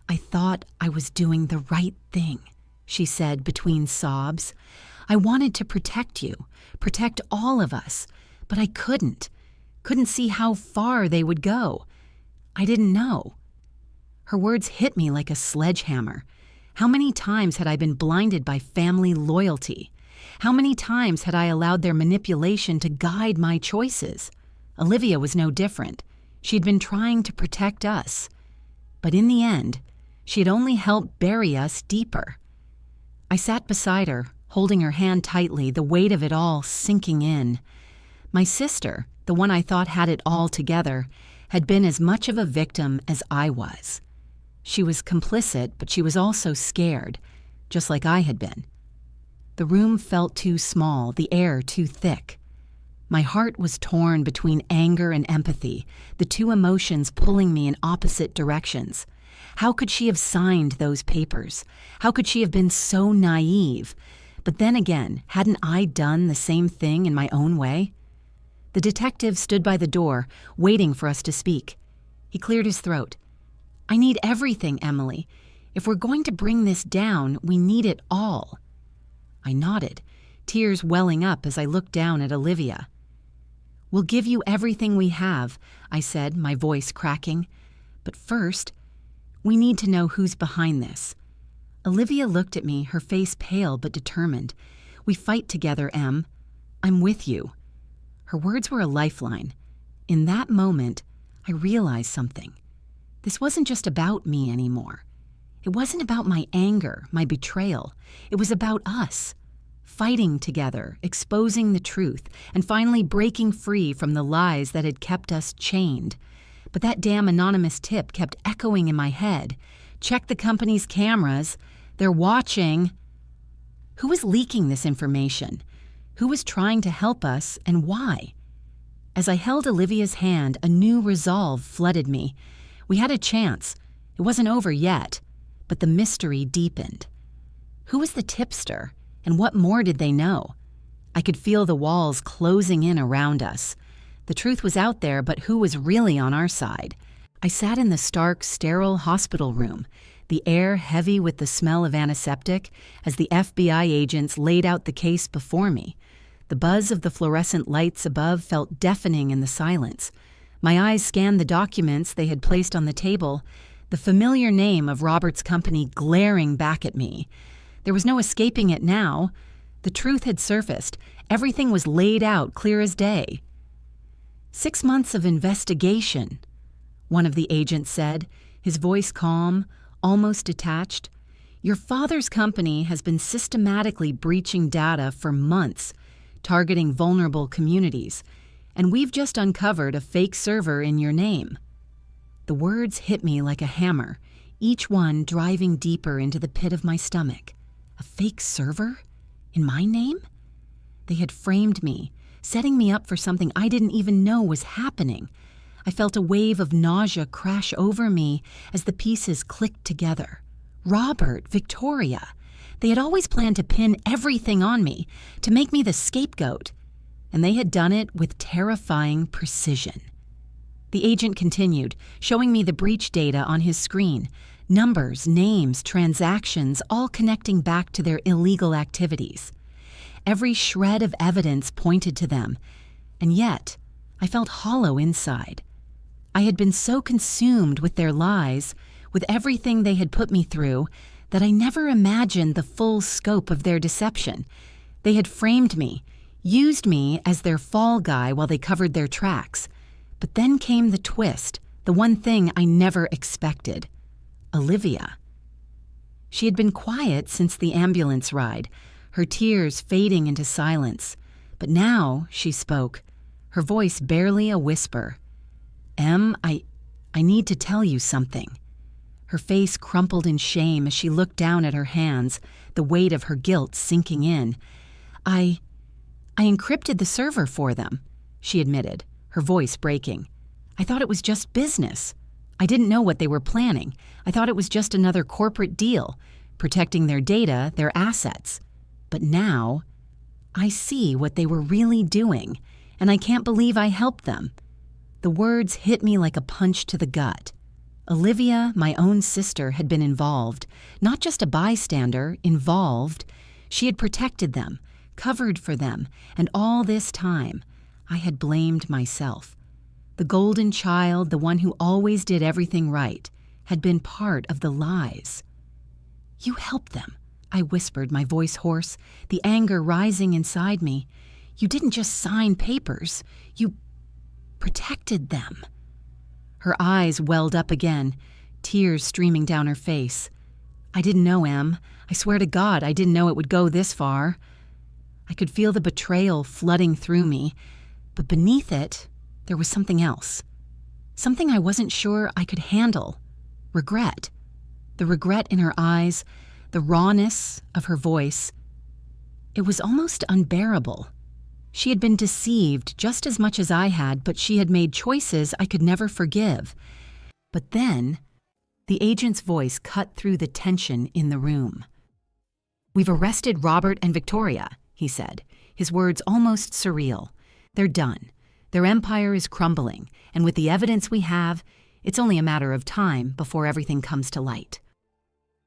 "I thought I was doing the right thing," she said between sobs. "I wanted to protect you, protect all of us, but I couldn't see how far they would go. I didn't know." Her words hit me like a sledgehammer. How many times had I been blinded by family loyalty? How many times had I allowed their manipulation to guide my choices? Olivia was no different. She had been trying to protect us. But in the end, she had only helped bury us deeper. I sat beside her, holding her hand tightly, the weight of it all sinking in. My sister, the one I thought had it all together, had been as much of a victim as I was. She was complicit, but she was also scared, just like I had been. The room felt too small, the air too thick. My heart was torn between anger and empathy, the two emotions pulling me in opposite directions. How could she have signed those papers? How could she have been so naive? But then again, hadn't I done the same thing in my own way? The detective stood by the door, waiting for us to speak. He cleared his throat. "I need everything, Emily. If we're going to bring this down, we need it all." I nodded, tears welling up as I looked down at Olivia. "We'll give you everything we have," I said, my voice cracking. "But first, we need to know who's behind this." Olivia looked at me, her face pale but determined. "We fight together, Em. I'm with you." Her words were a lifeline. In that moment, I realized something. This wasn't just about me anymore. It wasn't about my anger, my betrayal. It was about us. Fighting together, exposing the truth, and finally breaking free from the lies that had kept us chained. But that damn anonymous tip kept echoing in my head. "Check the company's cameras. They're watching." Who was leaking this information? Who was trying to help us, and why? As I held Olivia's hand, a new resolve flooded me. We had a chance. It wasn't over yet, but the mystery deepened. Who was the tipster, and what more did they know? I could feel the walls closing in around us. The truth was out there, but who was really on our side? I sat in the stark, sterile hospital room, the air heavy with the smell of antiseptic, as the FBI agents laid out the case before me. The buzz of the fluorescent lights above felt deafening in the silence. My eyes scanned the documents they had placed on the table, the familiar name of Robert's company glaring back at me. There was no escaping it now. The truth had surfaced. Everything was laid out clear as day. 6 months of investigation, one of the agents said, his voice calm, almost detached. Your father's company has been systematically breaching data for months, targeting vulnerable communities, and we've just uncovered a fake server in your name. The words hit me like a hammer, each one driving deeper into the pit of my stomach. A fake server? In my name? They had framed me, setting me up for something I didn't even know was happening. I felt a wave of nausea crash over me as the pieces clicked together. Robert, Victoria. They had always planned to pin everything on me, to make me the scapegoat. And they had done it with terrifying precision. The agent continued, showing me the breach data on his screen. Numbers, names, transactions, all connecting back to their illegal activities. Every shred of evidence pointed to them, and yet I felt hollow inside. I had been so consumed with their lies, with everything they had put me through, that I never imagined the full scope of their deception. They had framed me, used me as their fall guy while they covered their tracks. But then came the twist, the one thing I never expected. Olivia. She had been quiet since the ambulance ride, her tears fading into silence. But now she spoke, her voice barely a whisper. Em, I need to tell you something. Her face crumpled in shame as she looked down at her hands, the weight of her guilt sinking in. I encrypted the server for them, she admitted, her voice breaking. I thought it was just business. I didn't know what they were planning. I thought it was just another corporate deal, protecting their data, their assets. But now, I see what they were really doing, and I can't believe I helped them. The words hit me like a punch to the gut. Olivia, my own sister, had been involved, not just a bystander, involved. She had protected them, covered for them, and all this time, I had blamed myself. The golden child, the one who always did everything right, had been part of the lies. "You helped them," I whispered, my voice hoarse, the anger rising inside me. "You didn't just sign papers. You protected them." Her eyes welled up again, tears streaming down her face. "I didn't know, Em. I swear to God, I didn't know it would go this far." I could feel the betrayal flooding through me, but beneath it, there was something else. Something I wasn't sure I could handle. Regret. The regret in her eyes, the rawness of her voice. It was almost unbearable. She had been deceived just as much as I had, but she had made choices I could never forgive. But then, the agent's voice cut through the tension in the room. "We've arrested Robert and Victoria," he said, his words almost surreal. "They're done. Their empire is crumbling, and with the evidence we have, it's only a matter of time before everything comes to light."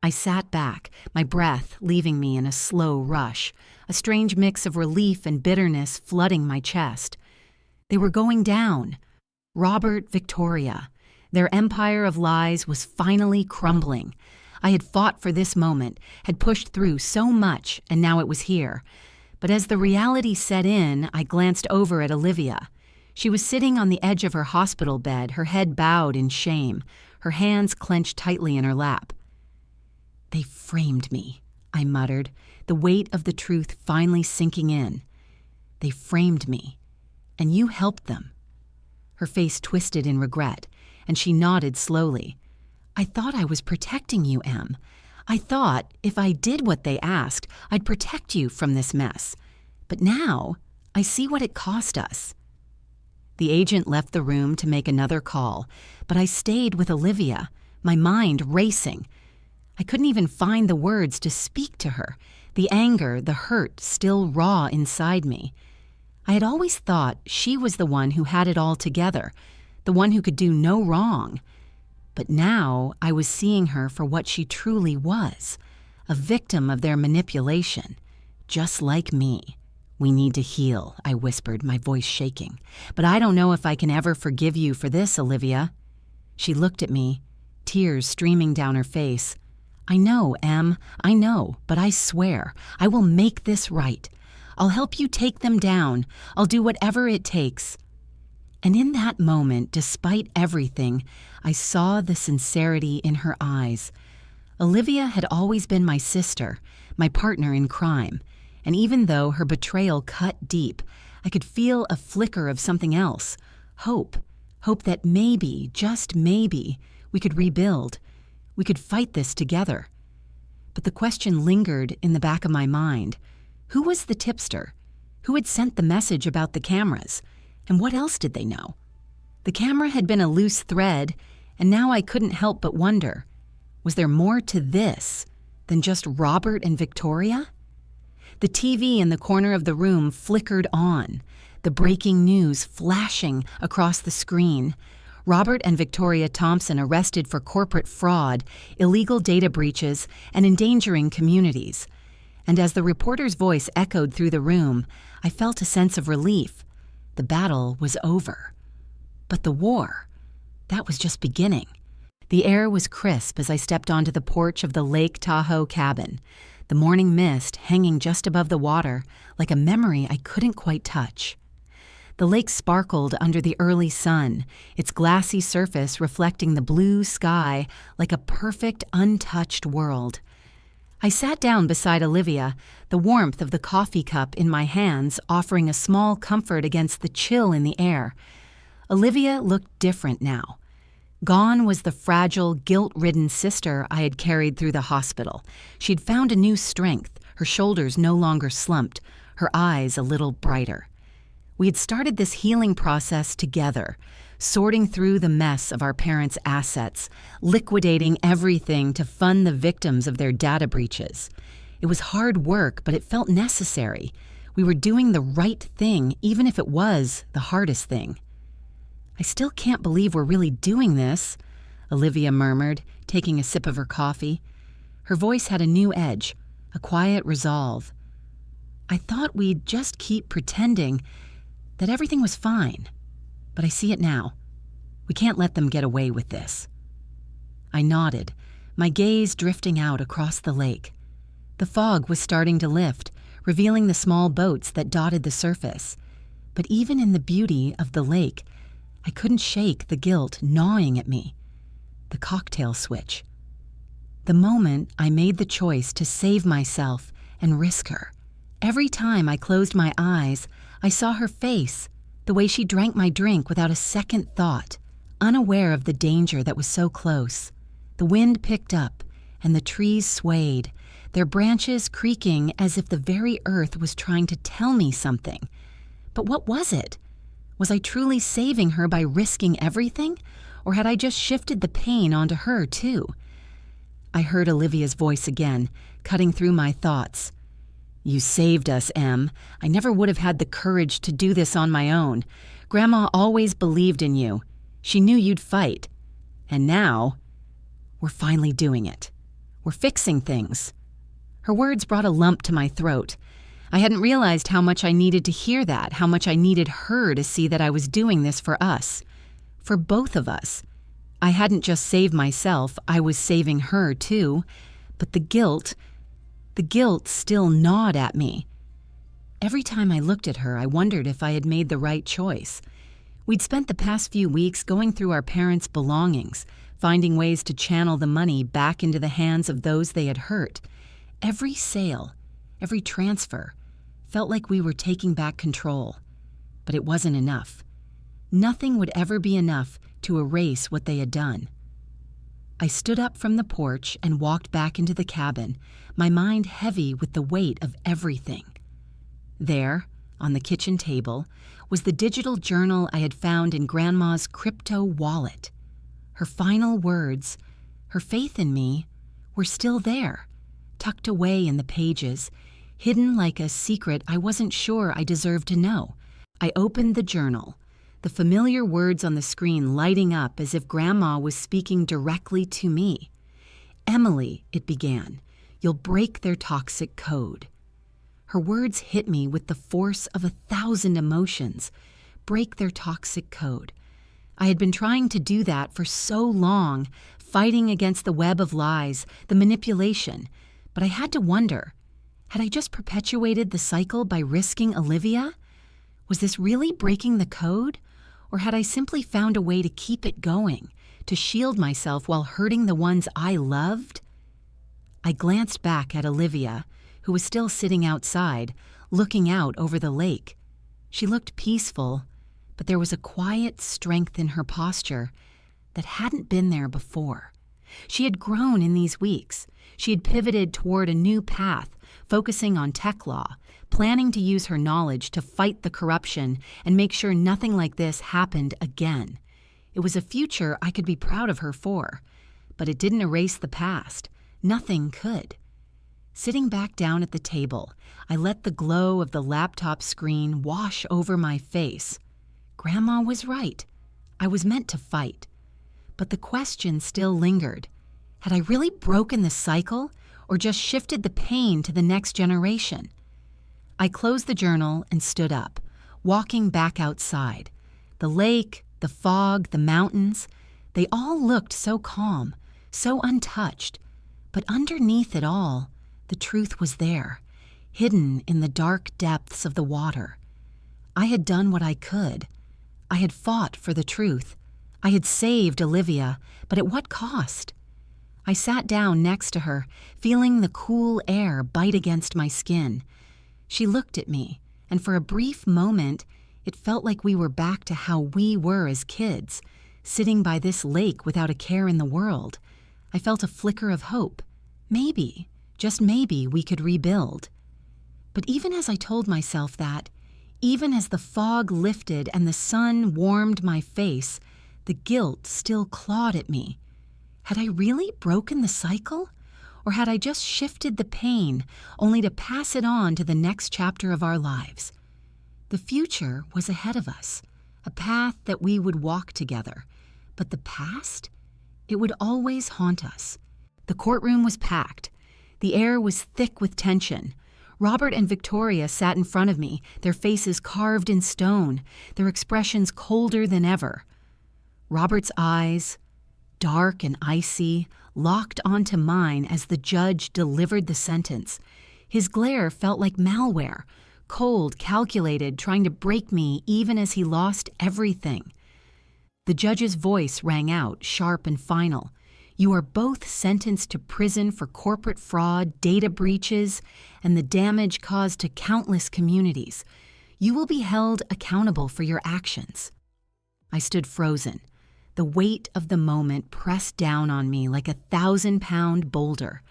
I sat back, my breath leaving me in a slow rush, a strange mix of relief and bitterness flooding my chest. They were going down. Robert, Victoria. Their empire of lies was finally crumbling. I had fought for this moment, had pushed through so much, and now it was here. But as the reality set in, I glanced over at Olivia. She was sitting on the edge of her hospital bed, her head bowed in shame, her hands clenched tightly in her lap. "They framed me," I muttered, the weight of the truth finally sinking in. "They framed me, and you helped them." Her face twisted in regret, and she nodded slowly. "I thought I was protecting you, Em. I thought if I did what they asked, I'd protect you from this mess. But now, I see what it cost us." The agent left the room to make another call, but I stayed with Olivia, my mind racing. I couldn't even find the words to speak to her, the anger, the hurt still raw inside me. I had always thought she was the one who had it all together, the one who could do no wrong. But now I was seeing her for what she truly was, a victim of their manipulation, just like me. "We need to heal," I whispered, my voice shaking. "But I don't know if I can ever forgive you for this, Olivia." She looked at me, tears streaming down her face. "I know, Em, I know, but I swear, I will make this right. I'll help you take them down. I'll do whatever it takes." And in that moment, despite everything, I saw the sincerity in her eyes. Olivia had always been my sister, my partner in crime, and even though her betrayal cut deep, I could feel a flicker of something else, hope that maybe, just maybe, we could rebuild. We could fight this together. But the question lingered in the back of my mind. Who was the tipster? Who had sent the message about the cameras? And what else did they know? The camera had been a loose thread, and now I couldn't help but wonder, was there more to this than just Robert and Victoria? The TV in the corner of the room flickered on, the breaking news flashing across the screen. Robert and Victoria Thompson arrested for corporate fraud, illegal data breaches, and endangering communities. And as the reporter's voice echoed through the room, I felt a sense of relief. The battle was over. But the war, that was just beginning. The air was crisp as I stepped onto the porch of the Lake Tahoe cabin, the morning mist hanging just above the water like a memory I couldn't quite touch. The lake sparkled under the early sun, its glassy surface reflecting the blue sky like a perfect, untouched world. I sat down beside Olivia, the warmth of the coffee cup in my hands offering a small comfort against the chill in the air. Olivia looked different now. Gone was the fragile, guilt-ridden sister I had carried through the hospital. She'd found a new strength, her shoulders no longer slumped, her eyes a little brighter. We had started this healing process together, sorting through the mess of our parents' assets, liquidating everything to fund the victims of their data breaches. It was hard work, but it felt necessary. We were doing the right thing, even if it was the hardest thing. "I still can't believe we're really doing this," Olivia murmured, taking a sip of her coffee. Her voice had a new edge, a quiet resolve. "I thought we'd just keep pretending that everything was fine, but I see it now. We can't let them get away with this." I nodded, my gaze drifting out across the lake. The fog was starting to lift, revealing the small boats that dotted the surface. But even in the beauty of the lake, I couldn't shake the guilt gnawing at me. The cocktail switch. The moment I made the choice to save myself and risk her. Every time I closed my eyes, I saw her face, the way she drank my drink without a second thought, unaware of the danger that was so close. The wind picked up, and the trees swayed, their branches creaking as if the very earth was trying to tell me something. But what was it? Was I truly saving her by risking everything, or had I just shifted the pain onto her too? I heard Olivia's voice again, cutting through my thoughts. "You saved us, Em. I never would have had the courage to do this on my own. Grandma always believed in you. She knew you'd fight. And now, we're finally doing it. We're fixing things." Her words brought a lump to my throat. I hadn't realized how much I needed to hear that, how much I needed her to see that I was doing this for us. For both of us. I hadn't just saved myself, I was saving her too. But the guilt still gnawed at me. Every time I looked at her, I wondered if I had made the right choice. We'd spent the past few weeks going through our parents' belongings, finding ways to channel the money back into the hands of those they had hurt. Every sale, every transfer, felt like we were taking back control. But it wasn't enough. Nothing would ever be enough to erase what they had done. I stood up from the porch and walked back into the cabin, my mind heavy with the weight of everything. There, on the kitchen table, was the digital journal I had found in Grandma's crypto wallet. Her final words, her faith in me, were still there, tucked away in the pages, hidden like a secret I wasn't sure I deserved to know. I opened the journal, the familiar words on the screen lighting up as if Grandma was speaking directly to me. "Emily," it began, "you'll break their toxic code." Her words hit me with the force of 1,000 emotions. Break their toxic code. I had been trying to do that for so long, fighting against the web of lies, the manipulation. But I had to wonder, had I just perpetuated the cycle by risking Olivia? Was this really breaking the code? Or had I simply found a way to keep it going, to shield myself while hurting the ones I loved? I glanced back at Olivia, who was still sitting outside, looking out over the lake. She looked peaceful, but there was a quiet strength in her posture that hadn't been there before. She had grown in these weeks. She had pivoted toward a new path, focusing on tech law, planning to use her knowledge to fight the corruption and make sure nothing like this happened again. It was a future I could be proud of her for, but it didn't erase the past. Nothing could. Sitting back down at the table, I let the glow of the laptop screen wash over my face. Grandma was right. I was meant to fight. But the question still lingered. Had I really broken the cycle, or just shifted the pain to the next generation? I closed the journal and stood up, walking back outside. The lake, the fog, the mountains, they all looked so calm, so untouched. But underneath it all, the truth was there, hidden in the dark depths of the water. I had done what I could. I had fought for the truth. I had saved Olivia, but at what cost? I sat down next to her, feeling the cool air bite against my skin. She looked at me, and for a brief moment, it felt like we were back to how we were as kids, sitting by this lake without a care in the world. I felt a flicker of hope. Maybe, just maybe, we could rebuild. But even as I told myself that, even as the fog lifted and the sun warmed my face, the guilt still clawed at me. Had I really broken the cycle? Or had I just shifted the pain only to pass it on to the next chapter of our lives? The future was ahead of us, a path that we would walk together. But the past? It would always haunt us. The courtroom was packed. The air was thick with tension. Robert and Victoria sat in front of me, their faces carved in stone, their expressions colder than ever. Robert's eyes, dark and icy, locked onto mine as the judge delivered the sentence. His glare felt like malware, cold, calculated, trying to break me even as he lost everything. The judge's voice rang out, sharp and final. You are both sentenced to prison for corporate fraud, data breaches, and the damage caused to countless communities. You will be held accountable for your actions. I stood frozen. The weight of the moment pressed down on me like a 1,000-pound boulder.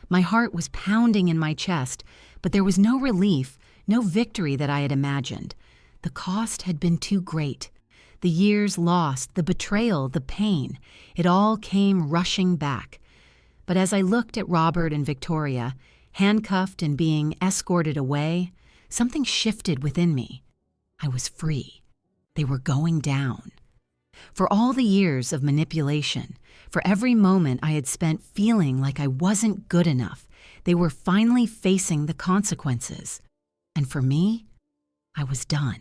My heart was pounding in my chest, but there was no relief, no victory that I had imagined. The cost had been too great. The years lost, the betrayal, the pain, it all came rushing back. But as I looked at Robert and Victoria, handcuffed and being escorted away, something shifted within me. I was free. They were going down. For all the years of manipulation, for every moment I had spent feeling like I wasn't good enough, they were finally facing the consequences. And for me, I was done.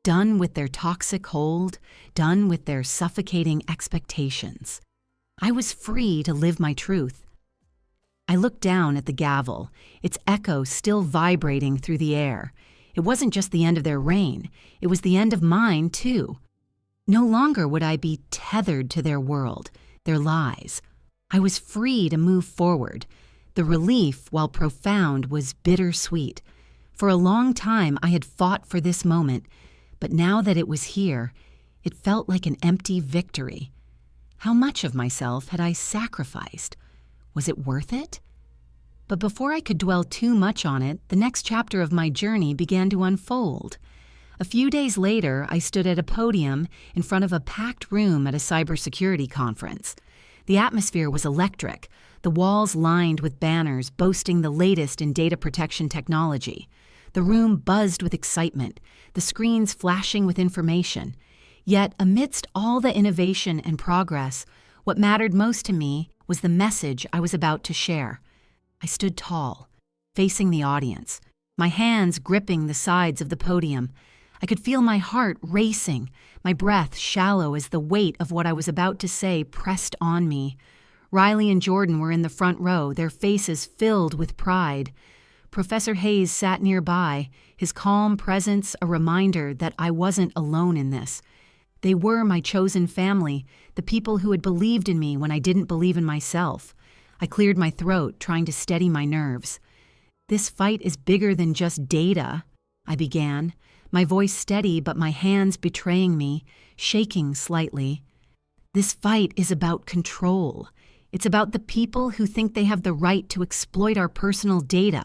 Done with their toxic hold, done with their suffocating expectations. I was free to live my truth. I looked down at the gavel, its echo still vibrating through the air. It wasn't just the end of their reign, it was the end of mine, too. No longer would I be tethered to their world, their lies. I was free to move forward. The relief, while profound, was bittersweet. For a long time I had fought for this moment, but now that it was here, it felt like an empty victory. How much of myself had I sacrificed? Was it worth it? But before I could dwell too much on it, the next chapter of my journey began to unfold. A few days later, I stood at a podium in front of a packed room at a cybersecurity conference. The atmosphere was electric, the walls lined with banners boasting the latest in data protection technology. The room buzzed with excitement, the screens flashing with information. Yet, amidst all the innovation and progress, what mattered most to me was the message I was about to share. I stood tall, facing the audience, my hands gripping the sides of the podium. I could feel my heart racing, my breath shallow as the weight of what I was about to say pressed on me. Riley and Jordan were in the front row, their faces filled with pride. Professor Hayes sat nearby, his calm presence a reminder that I wasn't alone in this. They were my chosen family, the people who had believed in me when I didn't believe in myself. I cleared my throat, trying to steady my nerves. This fight is bigger than just data, I began, my voice steady but my hands betraying me, shaking slightly. This fight is about control. It's about the people who think they have the right to exploit our personal data,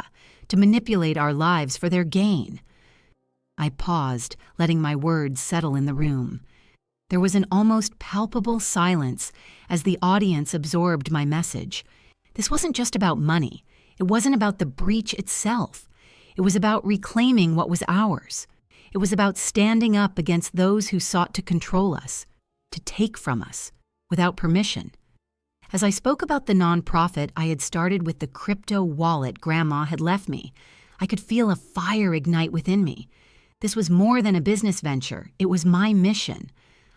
to manipulate our lives for their gain. I paused, letting my words settle in the room. There was an almost palpable silence as the audience absorbed my message. This wasn't just about money. It wasn't about the breach itself. It was about reclaiming what was ours. It was about standing up against those who sought to control us, to take from us, without permission. As I spoke about the nonprofit I had started with the crypto wallet Grandma had left me, I could feel a fire ignite within me. This was more than a business venture. It was my mission.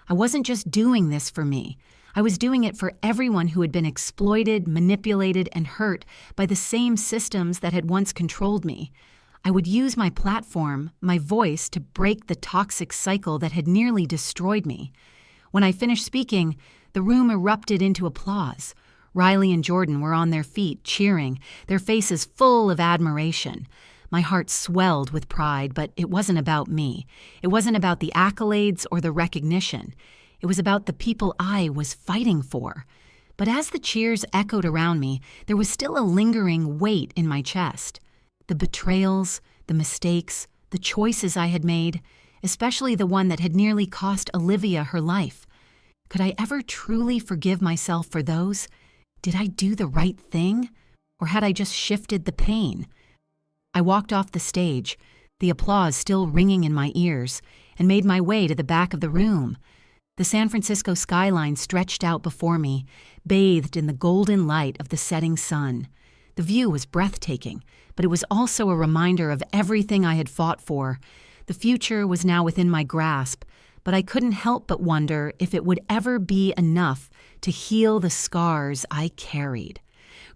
I wasn't just doing this for me. I was doing it for everyone who had been exploited, manipulated, and hurt by the same systems that had once controlled me. I would use my platform, my voice, to break the toxic cycle that had nearly destroyed me. When I finished speaking, the room erupted into applause. Riley and Jordan were on their feet, cheering, their faces full of admiration. My heart swelled with pride, but it wasn't about me. It wasn't about the accolades or the recognition. It was about the people I was fighting for. But as the cheers echoed around me, there was still a lingering weight in my chest. The betrayals, the mistakes, the choices I had made, especially the one that had nearly cost Olivia her life. Could I ever truly forgive myself for those? Did I do the right thing? Or had I just shifted the pain? I walked off the stage, the applause still ringing in my ears, and made my way to the back of the room. The San Francisco skyline stretched out before me, bathed in the golden light of the setting sun. The view was breathtaking, but it was also a reminder of everything I had fought for. The future was now within my grasp, but I couldn't help but wonder if it would ever be enough to heal the scars I carried.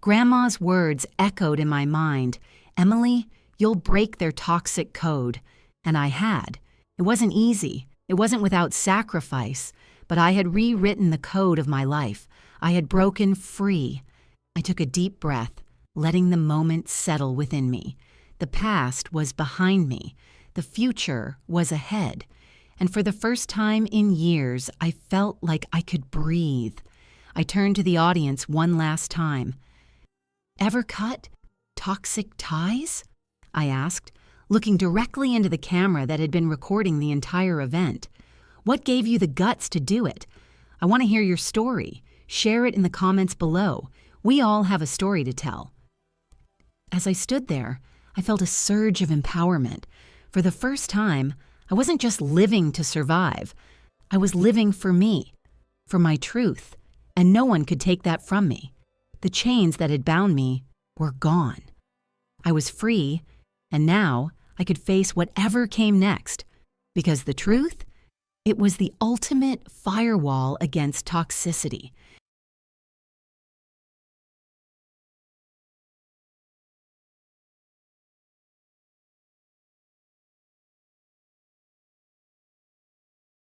Grandma's words echoed in my mind, "Emily, you'll break their toxic code." And I had. It wasn't easy. It wasn't without sacrifice, but I had rewritten the code of my life. I had broken free. I took a deep breath, letting the moment settle within me. The past was behind me. The future was ahead. And for the first time in years, I felt like I could breathe. I turned to the audience one last time. "Ever cut toxic ties?" I asked, looking directly into the camera that had been recording the entire event. "What gave you the guts to do it? I want to hear your story. Share it in the comments below. We all have a story to tell." As I stood there, I felt a surge of empowerment. For the first time, I wasn't just living to survive. I was living for me, for my truth, and no one could take that from me. The chains that had bound me were gone. I was free, and now I could face whatever came next, because the truth, it was the ultimate firewall against toxicity.